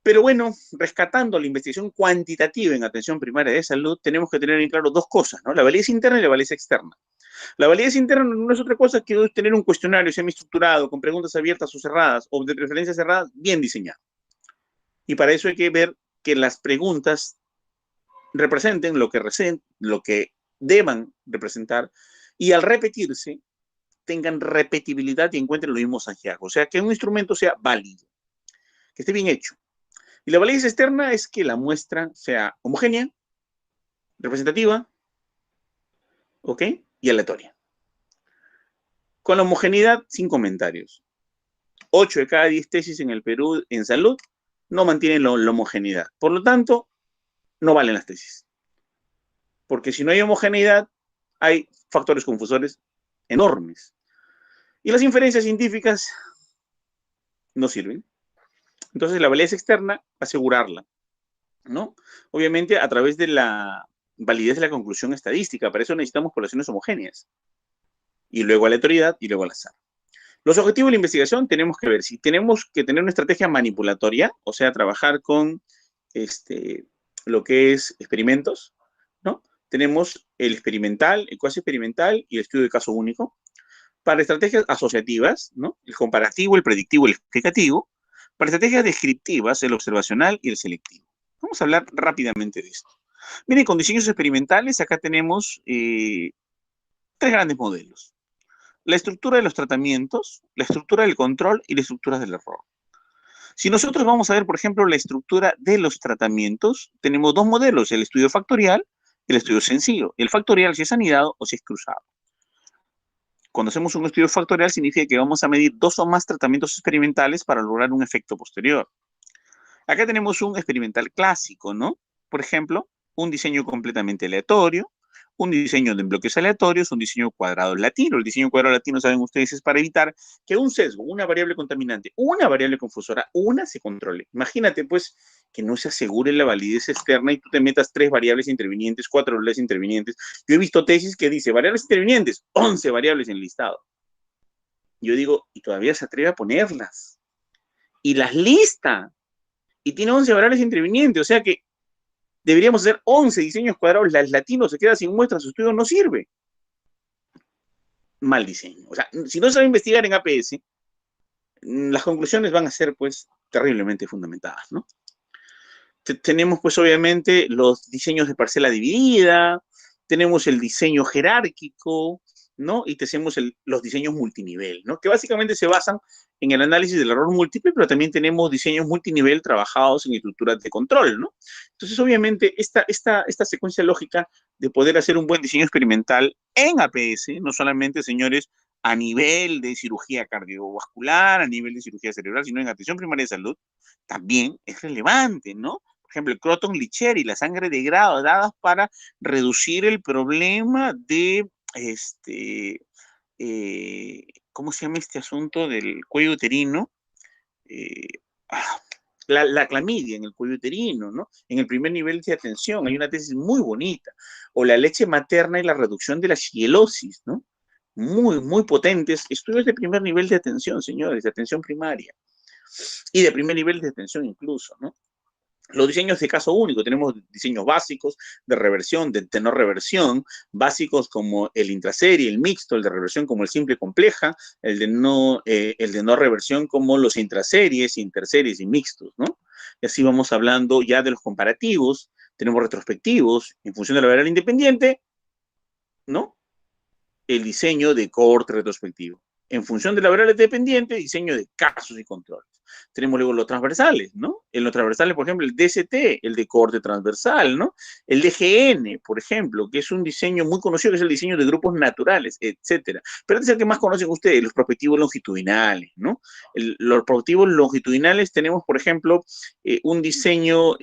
Pero bueno, rescatando la investigación cuantitativa en atención primaria de salud, tenemos que tener en claro dos cosas, ¿no? La validez interna y la validez externa. La validez interna no es otra cosa que tener un cuestionario semi-estructurado, con preguntas abiertas o cerradas, o de preferencias cerradas, bien diseñado. Y para eso hay que ver que las preguntas representen lo que deban representar, y al repetirse, tengan repetibilidad y encuentren los mismos hallazgos. O sea, que un instrumento sea válido, que esté bien hecho. Y la validez externa es que la muestra sea homogénea, representativa, ¿ok? Y aleatoria. Con la homogeneidad, sin comentarios. 8 de cada 10 tesis en el Perú en salud no mantienen la homogeneidad. Por lo tanto, no valen las tesis. Porque si no hay homogeneidad, hay factores confusores enormes. Y las inferencias científicas no sirven. Entonces, la validez externa, asegurarla, ¿no? Obviamente, a través de la validez de la conclusión estadística. Para eso necesitamos poblaciones homogéneas. Y luego aleatoriedad y luego al azar. Los objetivos de la investigación tenemos que ver si tenemos que tener una estrategia manipulatoria, o sea, trabajar con lo que es experimentos, ¿no? Tenemos el experimental, el cuasi experimental y el estudio de caso único. Para estrategias asociativas, ¿no? El comparativo, el predictivo, el explicativo. Para estrategias descriptivas, el observacional y el selectivo. Vamos a hablar rápidamente de esto. Miren, con diseños experimentales, acá tenemos 3 grandes modelos. La estructura de los tratamientos, la estructura del control y la estructura del error. Si nosotros vamos a ver, por ejemplo, la estructura de los tratamientos, tenemos 2 modelos, el estudio factorial y el estudio sencillo. El factorial si es anidado o si es cruzado. Cuando hacemos un estudio factorial significa que vamos a medir 2 o más tratamientos experimentales para lograr un efecto posterior. Acá tenemos un experimental clásico, ¿no? Por ejemplo, un diseño completamente aleatorio, un diseño de bloques aleatorios, un diseño cuadrado latino. El diseño cuadrado latino, saben ustedes, es para evitar que un sesgo, una variable contaminante, una variable confusora, una se controle. Imagínate, pues, que no se asegure la validez externa y tú te metas 3 variables intervinientes, 4 variables intervinientes. Yo he visto tesis que dice variables intervinientes, 11 variables en el listado. Yo digo, y todavía se atreve a ponerlas. Y las lista. Y tiene 11 variables intervinientes, o sea que deberíamos hacer 11 diseños cuadrados latinos, se queda sin muestra, su estudio no sirve. Mal diseño. O sea, si no se sabe investigar en APS, las conclusiones van a ser, pues, terriblemente fundamentadas, ¿no? Tenemos, pues, obviamente, los diseños de parcela dividida, tenemos el diseño jerárquico, ¿no? Y tenemos los diseños multinivel, ¿no? Que básicamente se basan en el análisis del error múltiple, pero también tenemos diseños multinivel trabajados en estructuras de control, ¿no? Entonces, obviamente, esta secuencia lógica de poder hacer un buen diseño experimental en APS, no solamente, señores, a nivel de cirugía cardiovascular, a nivel de cirugía cerebral, sino en atención primaria de salud, también es relevante, ¿no? Por ejemplo, el Croton-Licheri y la sangre de grado dadas para reducir el problema de ¿cómo se llama este asunto del cuello uterino? Eh, la clamidia en el cuello uterino, ¿no? En el primer nivel de atención, hay una tesis muy bonita. O la leche materna y la reducción de la shigelosis, ¿no? Muy, muy potentes. Estudios de primer nivel de atención, señores, de atención primaria. Y de primer nivel de atención incluso, ¿no? Los diseños de caso único, tenemos diseños básicos de reversión, de no reversión, básicos como el intraserie, el mixto, el de reversión como el simple compleja, el de no reversión como los intraseries, interseries y mixtos, ¿no? Y así vamos hablando ya de los comparativos, tenemos retrospectivos, en función de la variable independiente, ¿no? El diseño de cohorte retrospectivo. En función de la variable dependiente, diseño de casos y controles. Tenemos luego los transversales, ¿no? En los transversales, por ejemplo, el DST, el de cohorte transversal, ¿no? El DGN, por ejemplo, que es un diseño muy conocido, que es el diseño de grupos naturales, etcétera. Pero este es el que más conocen ustedes, los prospectivos longitudinales, ¿no? Los prospectivos longitudinales tenemos, por ejemplo, un diseño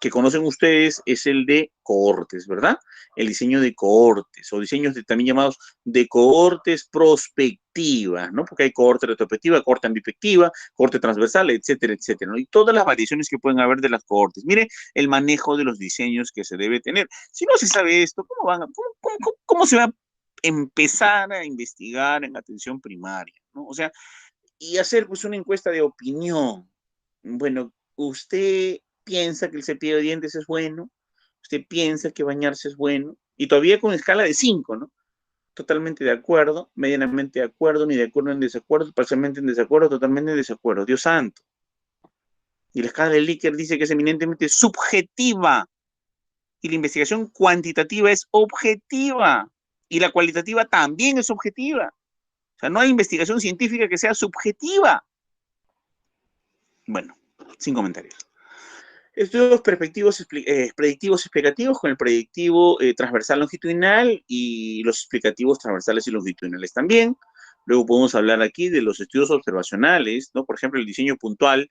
que conocen ustedes, es el de cohortes, ¿verdad? El diseño de cohortes, o diseños también llamados de cohortes prospectivas, ¿no? Porque hay cohorte retrospectiva, cohorte ambifectiva, cohorte transversal, etcétera, etcétera, ¿no? Y todas las variaciones que pueden haber de las cohortes. Mire el manejo de los diseños que se debe tener. Si no se sabe esto, ¿cómo se va a empezar a investigar en atención primaria, ¿no? O sea, y hacer pues una encuesta de opinión. Bueno, usted piensa que el cepillo de dientes es bueno, usted piensa que bañarse es bueno, y todavía con escala de 5, ¿no? Totalmente de acuerdo, medianamente de acuerdo, ni de acuerdo en desacuerdo, parcialmente en desacuerdo, totalmente en desacuerdo. Dios santo. Y la escala de Likert dice que es eminentemente subjetiva, y la investigación cuantitativa es objetiva, y la cualitativa también es objetiva. O sea, no hay investigación científica que sea subjetiva. Bueno, sin comentarios. Estudios predictivos explicativos con el predictivo transversal longitudinal y los explicativos transversales y longitudinales también. Luego podemos hablar aquí de los estudios observacionales, ¿no? Por ejemplo, el diseño puntual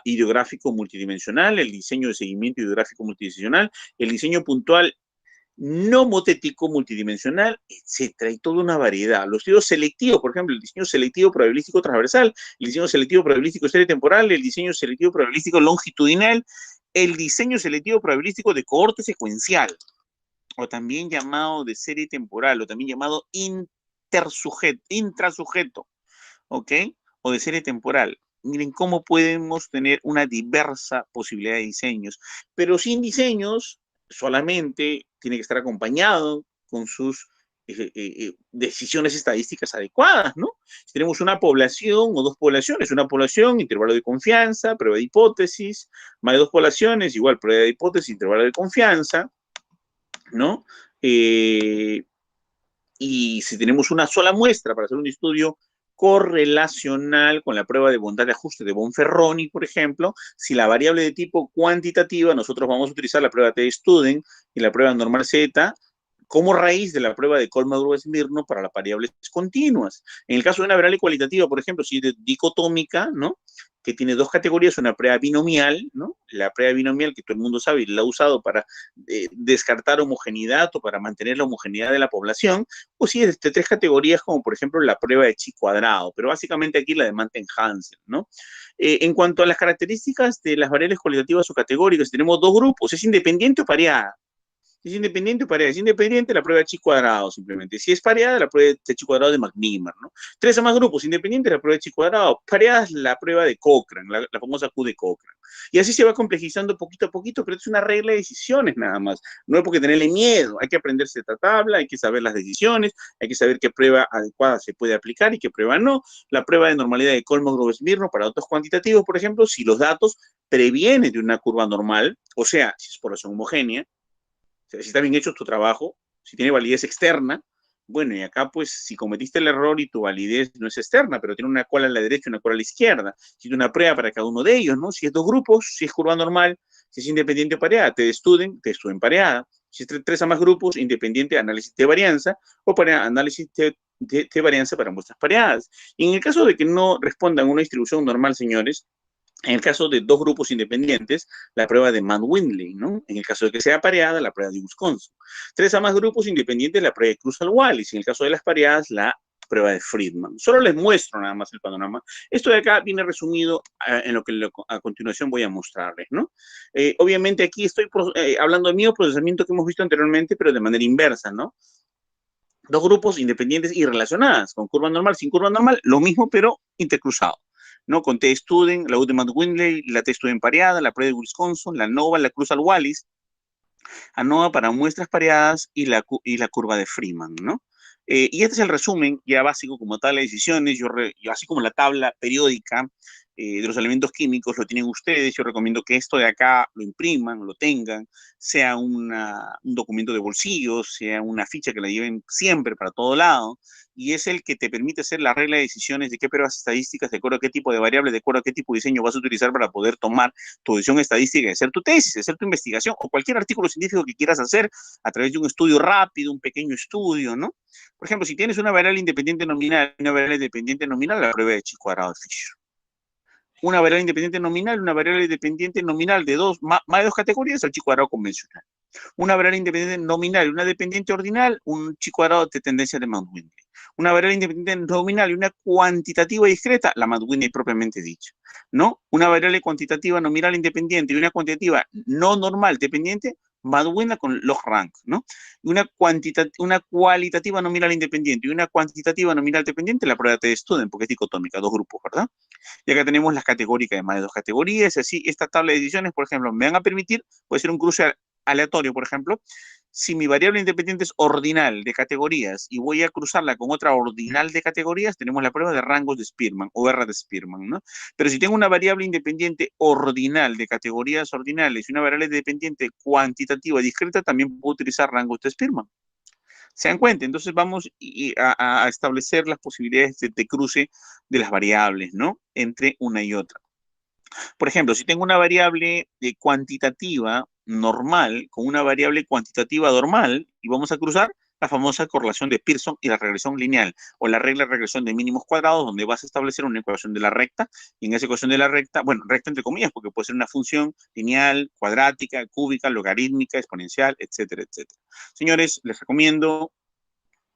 ideográfico multidimensional, el diseño de seguimiento ideográfico multidimensional, el diseño puntual no motético multidimensional, etcétera, y toda una variedad. Los estudios selectivos, por ejemplo, el diseño selectivo probabilístico transversal, el diseño selectivo probabilístico serie temporal, el diseño selectivo probabilístico longitudinal, el diseño selectivo probabilístico de cohorte secuencial, o también llamado de serie temporal, o también llamado intrasujeto, ¿ok? O de serie temporal. Miren cómo podemos tener una diversa posibilidad de diseños, pero sin diseños solamente tiene que estar acompañado con sus decisiones estadísticas adecuadas, ¿no? Si tenemos una población o dos poblaciones, una población, intervalo de confianza, prueba de hipótesis, más de dos poblaciones, igual prueba de hipótesis, intervalo de confianza, ¿no? Y si tenemos una sola muestra para hacer un estudio correlacional con la prueba de bondad de ajuste de Bonferroni, por ejemplo, si la variable de tipo cuantitativa, nosotros vamos a utilizar la prueba T-Student y la prueba normal Z como raíz de la prueba de Kolmogorov-Smirnov para las variables continuas. En el caso de una variable cualitativa, por ejemplo, si es dicotómica, ¿no? Que tiene dos categorías, una prueba binomial, ¿no? La prueba binomial que todo el mundo sabe y la ha usado para descartar homogeneidad o para mantener la homogeneidad de la población, o si es de tres categorías, como por ejemplo la prueba de chi cuadrado, pero básicamente aquí la de Mantel-Hansen, ¿no? En cuanto a las características de las variables cualitativas o categóricas, tenemos dos grupos, ¿es independiente o pareada? Si es independiente o pareada. Si es independiente, la prueba de chi cuadrado simplemente. Si es pareada, la prueba de chi cuadrado de McNemar, ¿no? Tres o más grupos. Independiente, la prueba de chi cuadrado. Pareadas, la prueba de Cochrane, la famosa Q de Cochrane. Y así se va complejizando poquito a poquito, pero es una regla de decisiones nada más. No hay por qué tenerle miedo. Hay que aprenderse esta tabla, hay que saber las decisiones, hay que saber qué prueba adecuada se puede aplicar y qué prueba no. La prueba de normalidad de Kolmogorov-Smirnov para datos cuantitativos, por ejemplo, si los datos previenen de una curva normal, o sea, si es población homogénea, si está bien hecho tu trabajo, si tiene validez externa, bueno, y acá pues si cometiste el error y tu validez no es externa, pero tiene una cola a la derecha y una cola a la izquierda, si tiene una prueba para cada uno de ellos, ¿no? Si es dos grupos, si es curva normal, si es independiente o pareada, te estudien pareada. Si es tres a más grupos, independiente, análisis de varianza, o para análisis de varianza para muestras pareadas. Y en el caso de que no respondan a una distribución normal, señores, en el caso de dos grupos independientes, la prueba de Mann-Windley, ¿no? En el caso de que sea pareada, la prueba de Wisconsin. Tres a más grupos independientes, la prueba de Cruzal-Wallis. En el caso de las pareadas, la prueba de Friedman. Solo les muestro nada más el panorama. Esto de acá viene resumido en lo que a continuación voy a mostrarles, ¿no? Obviamente aquí estoy hablando de mi procesamiento que hemos visto anteriormente, pero de manera inversa, ¿no? Dos grupos independientes y relacionadas, con curva normal, sin curva normal, lo mismo, pero intercruzado. ¿No? Con T-Student, la U de Matt-Windley, la T-Student pareada, la prueba de Wisconsin, la NOVA, la Cruzal-Wallis, ANOVA para muestras pareadas y la curva de Freeman, ¿no? Y este es el resumen ya básico como tabla de decisiones, yo así como la tabla periódica de los elementos químicos lo tienen ustedes, yo recomiendo que esto de acá lo impriman, lo tengan, sea un documento de bolsillo, sea una ficha que la lleven siempre para todo lado, y es el que te permite hacer la regla de decisiones de qué pruebas estadísticas, de acuerdo a qué tipo de variable, de acuerdo a qué tipo de diseño vas a utilizar para poder tomar tu decisión estadística y hacer tu tesis, hacer tu investigación, o cualquier artículo científico que quieras hacer a través de un estudio rápido, un pequeño estudio, ¿no? Por ejemplo, si tienes una variable independiente nominal, la prueba de chi cuadrado de Fisher. Una variable independiente nominal de más de dos categorías, el chi cuadrado convencional. Una variable independiente nominal y una dependiente ordinal, un chi cuadrado de tendencia de Matt-Windley. Una variable independiente nominal y una cuantitativa discreta, la Matt-Windley propiamente dicha, ¿no? Una variable cuantitativa nominal independiente y una cuantitativa no normal dependiente, Matt-Windley con log rank, ¿no? Una cualitativa nominal independiente y una cuantitativa nominal dependiente, la prueba de Student, porque es dicotómica, dos grupos, ¿verdad? Y acá tenemos las categóricas de más de dos categorías, así esta tabla de decisiones, por ejemplo, me van a permitir, puede ser un cruce aleatorio, por ejemplo, si mi variable independiente es ordinal de categorías y voy a cruzarla con otra ordinal de categorías, tenemos la prueba de rangos de Spearman o R de Spearman, ¿no? Pero si tengo una variable independiente ordinal de categorías ordinales y una variable independiente cuantitativa discreta, también puedo utilizar rangos de Spearman. ¿Se dan cuenta? Entonces vamos a establecer las posibilidades de cruce de las variables, ¿no? Entre una y otra. Por ejemplo, si tengo una variable cuantitativa normal con una variable cuantitativa normal y vamos a cruzar la famosa correlación de Pearson y la regresión lineal o la regla de regresión de mínimos cuadrados donde vas a establecer una ecuación de la recta y en esa ecuación de la recta, bueno, recta entre comillas porque puede ser una función lineal, cuadrática, cúbica, logarítmica, exponencial, etcétera, etcétera. Señores, les recomiendo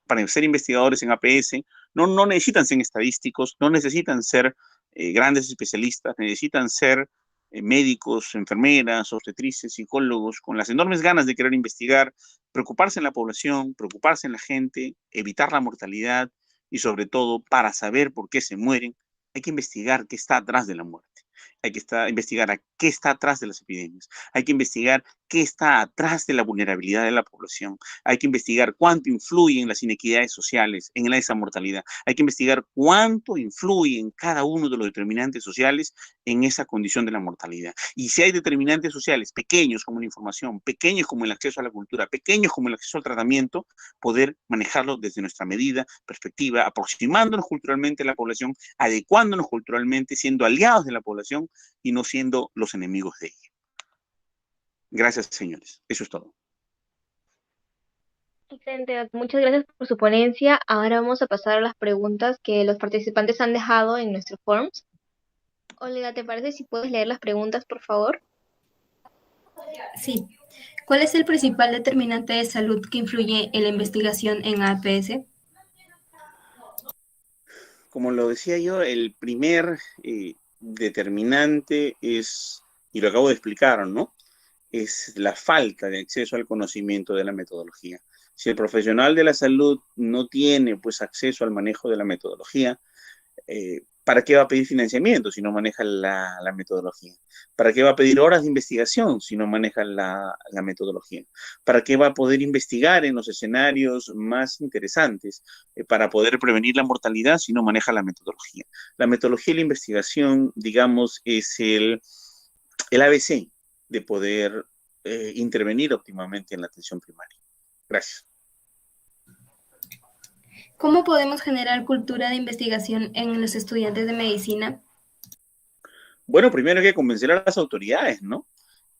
para ser investigadores en APS, no necesitan ser estadísticos, no necesitan ser grandes especialistas, necesitan ser médicos, enfermeras, obstetrices, psicólogos, con las enormes ganas de querer investigar, preocuparse en la población, preocuparse en la gente, evitar la mortalidad y sobre todo para saber por qué se mueren, hay que investigar qué está atrás de la muerte. Hay que investigar a qué está atrás de las epidemias. Hay que investigar qué está atrás de la vulnerabilidad de la población. Hay que investigar cuánto influyen las inequidades sociales en esa mortalidad. Hay que investigar cuánto influye en cada uno de los determinantes sociales en esa condición de la mortalidad. Y si hay determinantes sociales pequeños como la información, pequeños como el acceso a la cultura, pequeños como el acceso al tratamiento, poder manejarlo desde nuestra medida, perspectiva, aproximándonos culturalmente a la población, adecuándonos culturalmente, siendo aliados de la población y no siendo los enemigos de ella. Gracias, señores. Eso es todo. Excelente, muchas gracias por su ponencia. Ahora vamos a pasar a las preguntas que los participantes han dejado en nuestros forms. Olga, ¿te parece si puedes leer las preguntas, por favor? Sí. ¿Cuál es el principal determinante de salud que influye en la investigación en APS? Como lo decía yo, el primer determinante es, y lo acabo de explicar, ¿no? Es la falta de acceso al conocimiento de la metodología. Si el profesional de la salud no tiene pues acceso al manejo de la metodología, ¿para qué va a pedir financiamiento si no maneja la metodología? ¿Para qué va a pedir horas de investigación si no maneja la metodología? ¿Para qué va a poder investigar en los escenarios más interesantes para poder prevenir la mortalidad si no maneja la metodología? La metodología y la investigación, digamos, es el ABC de poder intervenir óptimamente en la atención primaria. Gracias. ¿Cómo podemos generar cultura de investigación en los estudiantes de medicina? Bueno, primero hay que convencer a las autoridades, ¿no?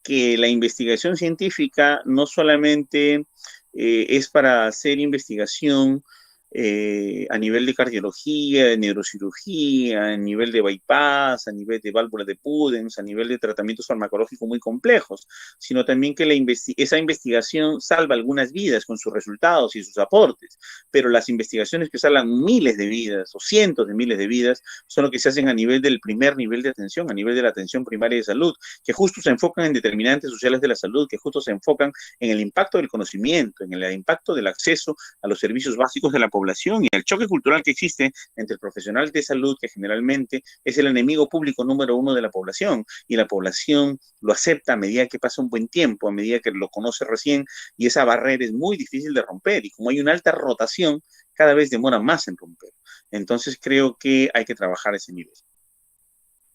Que la investigación científica no solamente es para hacer investigación a nivel de cardiología, de neurocirugía, a nivel de bypass, a nivel de válvulas de Pudens, a nivel de tratamientos farmacológicos muy complejos, sino también que esa investigación salva algunas vidas con sus resultados y sus aportes, pero las investigaciones que salvan miles de vidas o cientos de miles de vidas son lo que se hacen a nivel del primer nivel de atención, a nivel de la atención primaria de salud, que justo se enfocan en determinantes sociales de la salud, que justo se enfocan en el impacto del conocimiento, en el impacto del acceso a los servicios básicos de la población y al choque cultural que existe entre el profesional de salud, que generalmente es el enemigo público número uno de la población, y la población lo acepta a medida que pasa un buen tiempo, a medida que lo conoce recién, y esa barrera es muy difícil de romper, y como hay una alta rotación, cada vez demora más en romper. Entonces creo que hay que trabajar ese nivel.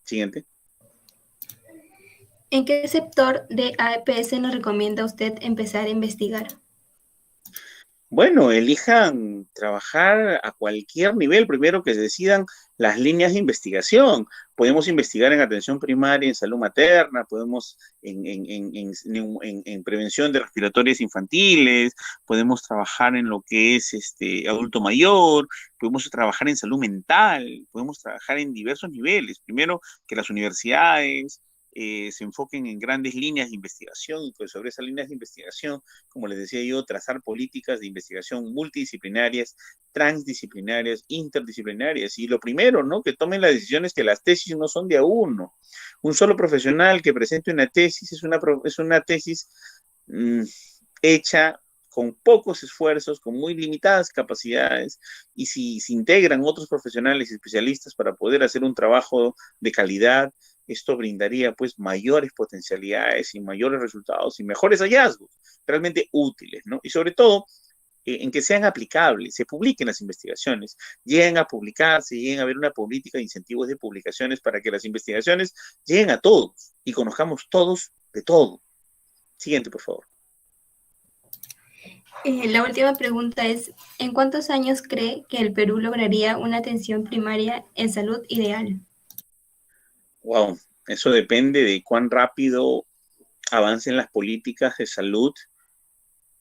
Siguiente. ¿En qué sector de APS nos recomienda usted empezar a investigar? Bueno, elijan trabajar a cualquier nivel, primero que se decidan las líneas de investigación. Podemos investigar en atención primaria, en salud materna, podemos en prevención de respiratorias infantiles, podemos trabajar en lo que es adulto mayor, podemos trabajar en salud mental, podemos trabajar en diversos niveles. Primero, que las universidades se enfoquen en grandes líneas de investigación y pues sobre esas líneas de investigación, como les decía yo, trazar políticas de investigación multidisciplinarias, transdisciplinarias, interdisciplinarias. Y lo primero, ¿no? Que tomen las decisiones que las tesis no son de a uno. Un solo profesional que presente una tesis es una tesis hecha con pocos esfuerzos, con muy limitadas capacidades, y si se integran otros profesionales y especialistas para poder hacer un trabajo de calidad, esto brindaría pues mayores potencialidades y mayores resultados y mejores hallazgos, realmente útiles, ¿no? Y sobre todo, en que sean aplicables, se publiquen las investigaciones, lleguen a publicarse, lleguen a haber una política de incentivos de publicaciones para que las investigaciones lleguen a todos y conozcamos todos de todo. Siguiente, por favor. La última pregunta es, ¿en cuántos años cree que el Perú lograría una atención primaria en salud ideal? Wow, Eso depende de cuán rápido avancen las políticas de salud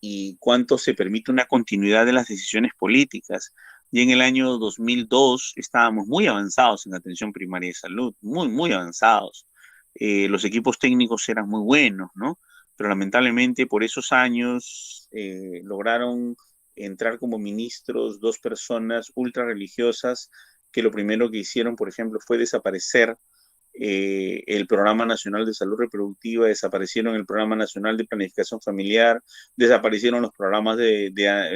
y cuánto se permite una continuidad de las decisiones políticas. Y en el año 2002 estábamos muy avanzados en atención primaria de salud, muy, muy avanzados. Los equipos técnicos eran muy buenos, ¿no? Pero lamentablemente por esos años lograron entrar como ministros dos personas ultra religiosas que lo primero que hicieron, por ejemplo, fue desaparecer el Programa Nacional de Salud Reproductiva, desaparecieron el Programa Nacional de Planificación Familiar, desaparecieron los programas de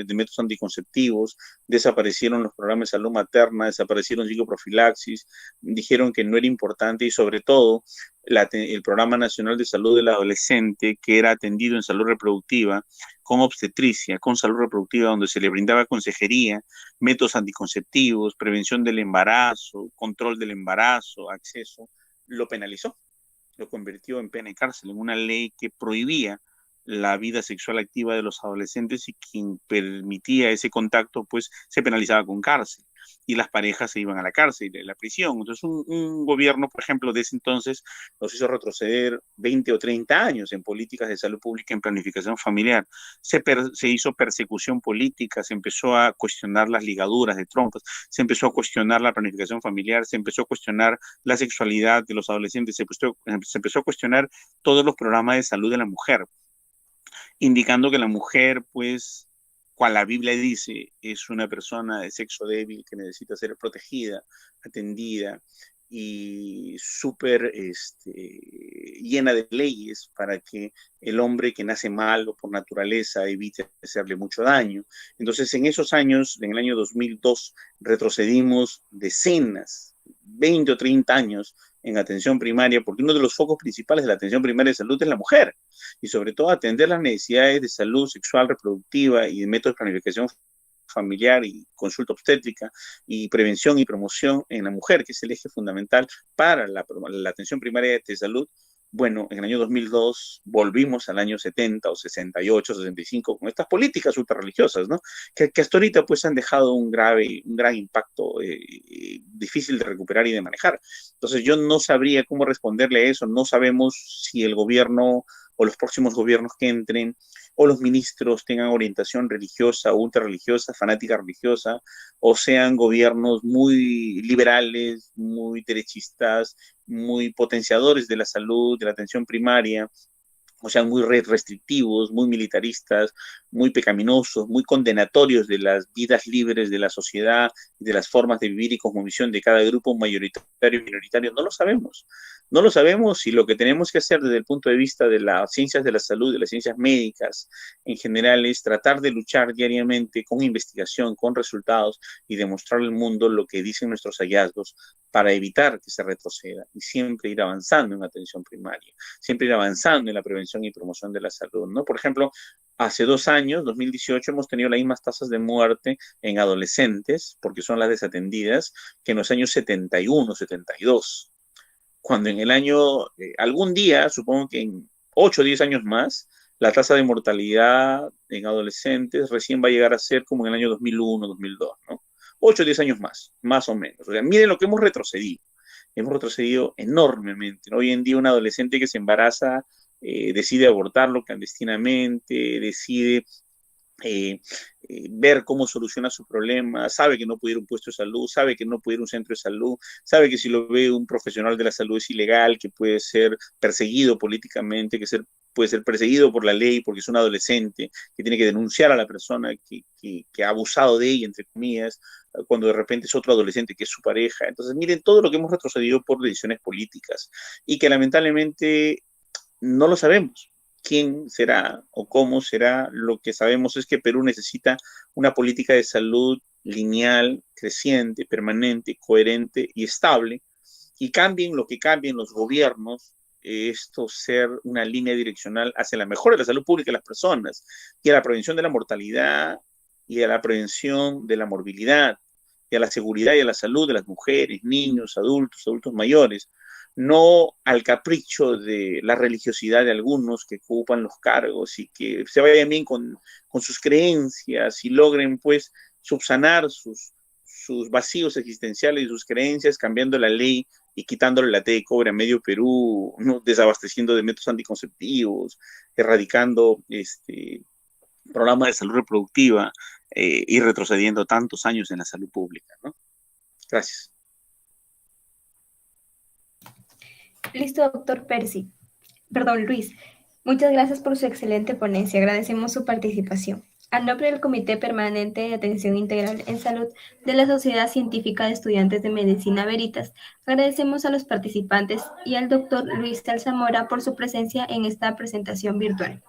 métodos anticonceptivos, desaparecieron los programas de salud materna, desaparecieron psicoprofilaxis, dijeron que no era importante y sobre todo el Programa Nacional de Salud del Adolescente, que era atendido en salud reproductiva, con obstetricia, con salud reproductiva, donde se le brindaba consejería, métodos anticonceptivos, prevención del embarazo, control del embarazo, acceso, lo penalizó, lo convirtió en pena y cárcel, en una ley que prohibía la vida sexual activa de los adolescentes y quien permitía ese contacto, pues se penalizaba con cárcel y las parejas se iban a la cárcel, a la prisión. Entonces un gobierno, por ejemplo, de ese entonces nos hizo retroceder 20 o 30 años en políticas de salud pública, en planificación familiar. Se hizo persecución política, se empezó a cuestionar las ligaduras de trompas, se empezó a cuestionar la planificación familiar, se empezó a cuestionar la sexualidad de los adolescentes, se empezó a cuestionar todos los programas de salud de la mujer, indicando que la mujer, pues, cual la Biblia dice, es una persona de sexo débil que necesita ser protegida, atendida y súper llena de leyes para que el hombre que nace malo por naturaleza evite hacerle mucho daño. Entonces, en esos años, en el año 2002, retrocedimos decenas, 20 o 30 años en atención primaria, porque uno de los focos principales de la atención primaria de salud es la mujer, y sobre todo atender las necesidades de salud sexual, reproductiva y de métodos de planificación familiar y consulta obstétrica y prevención y promoción en la mujer, que es el eje fundamental para la atención primaria de salud. Bueno, en el año 2002 volvimos al año 70 o 68, 65 con estas políticas ultrarreligiosas, ¿no? Que hasta ahorita pues han dejado un gran impacto difícil de recuperar y de manejar. Entonces yo no sabría cómo responderle a eso, no sabemos si el gobierno o los próximos gobiernos que entren o los ministros tengan orientación religiosa, ultra religiosa, fanática religiosa, o sean gobiernos muy liberales, muy derechistas, muy potenciadores de la salud, de la atención primaria, o sean muy restrictivos, muy militaristas, muy pecaminosos, muy condenatorios de las vidas libres de la sociedad, de las formas de vivir y cosmovisión de cada grupo mayoritario y minoritario. No lo sabemos. No lo sabemos y lo que tenemos que hacer desde el punto de vista de las ciencias de la salud, de las ciencias médicas en general, es tratar de luchar diariamente con investigación, con resultados y demostrar al mundo lo que dicen nuestros hallazgos para evitar que se retroceda y siempre ir avanzando en atención primaria, siempre ir avanzando en la prevención y promoción de la salud, ¿no? Por ejemplo, hace 2 años, 2018, hemos tenido las mismas tasas de muerte en adolescentes, porque son las desatendidas, que en los años 71, 72. Cuando en el año, algún día, supongo que en 8 o 10 años más, la tasa de mortalidad en adolescentes recién va a llegar a ser como en el año 2001, 2002, ¿no? 8 o 10 años más o menos. O sea, miren lo que hemos retrocedido. Hemos retrocedido enormemente, ¿no? Hoy en día un adolescente que se embaraza decide abortarlo clandestinamente, decide eh, ver cómo soluciona su problema, sabe que no puede ir a un puesto de salud, sabe que no puede ir a un centro de salud, sabe que si lo ve un profesional de la salud es ilegal, que puede ser perseguido políticamente, puede ser perseguido por la ley porque es un adolescente, que tiene que denunciar a la persona que ha abusado de ella, entre comillas, cuando de repente es otro adolescente que es su pareja. Entonces, miren todo lo que hemos retrocedido por decisiones políticas y que lamentablemente no lo sabemos quién será o cómo será. Lo que sabemos es que Perú necesita una política de salud lineal, creciente, permanente, coherente y estable, y cambien lo que cambien los gobiernos, esto ser una línea direccional hacia la mejora de la salud pública de las personas y a la prevención de la mortalidad y a la prevención de la morbilidad y a la seguridad y a la salud de las mujeres, niños, adultos mayores, no al capricho de la religiosidad de algunos que ocupan los cargos y que se vayan bien con sus creencias y logren pues subsanar sus vacíos existenciales y sus creencias cambiando la ley y quitándole la T de cobre a medio Perú, ¿no? Desabasteciendo de métodos anticonceptivos, erradicando programas de salud reproductiva y retrocediendo tantos años en la salud pública, ¿no? Gracias. Listo, doctor Luis. Muchas gracias por su excelente ponencia. Agradecemos su participación. A nombre del Comité Permanente de Atención Integral en Salud de la Sociedad Científica de Estudiantes de Medicina Veritas, agradecemos a los participantes y al doctor Luis Alzamora por su presencia en esta presentación virtual.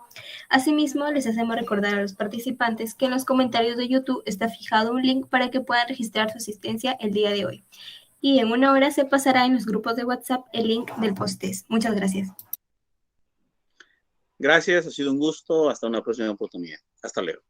Asimismo, les hacemos recordar a los participantes que en los comentarios de YouTube está fijado un link para que puedan registrar su asistencia el día de hoy. Y en una hora se pasará en los grupos de WhatsApp el link del post-test. Muchas gracias. Gracias, ha sido un gusto. Hasta una próxima oportunidad. Hasta luego.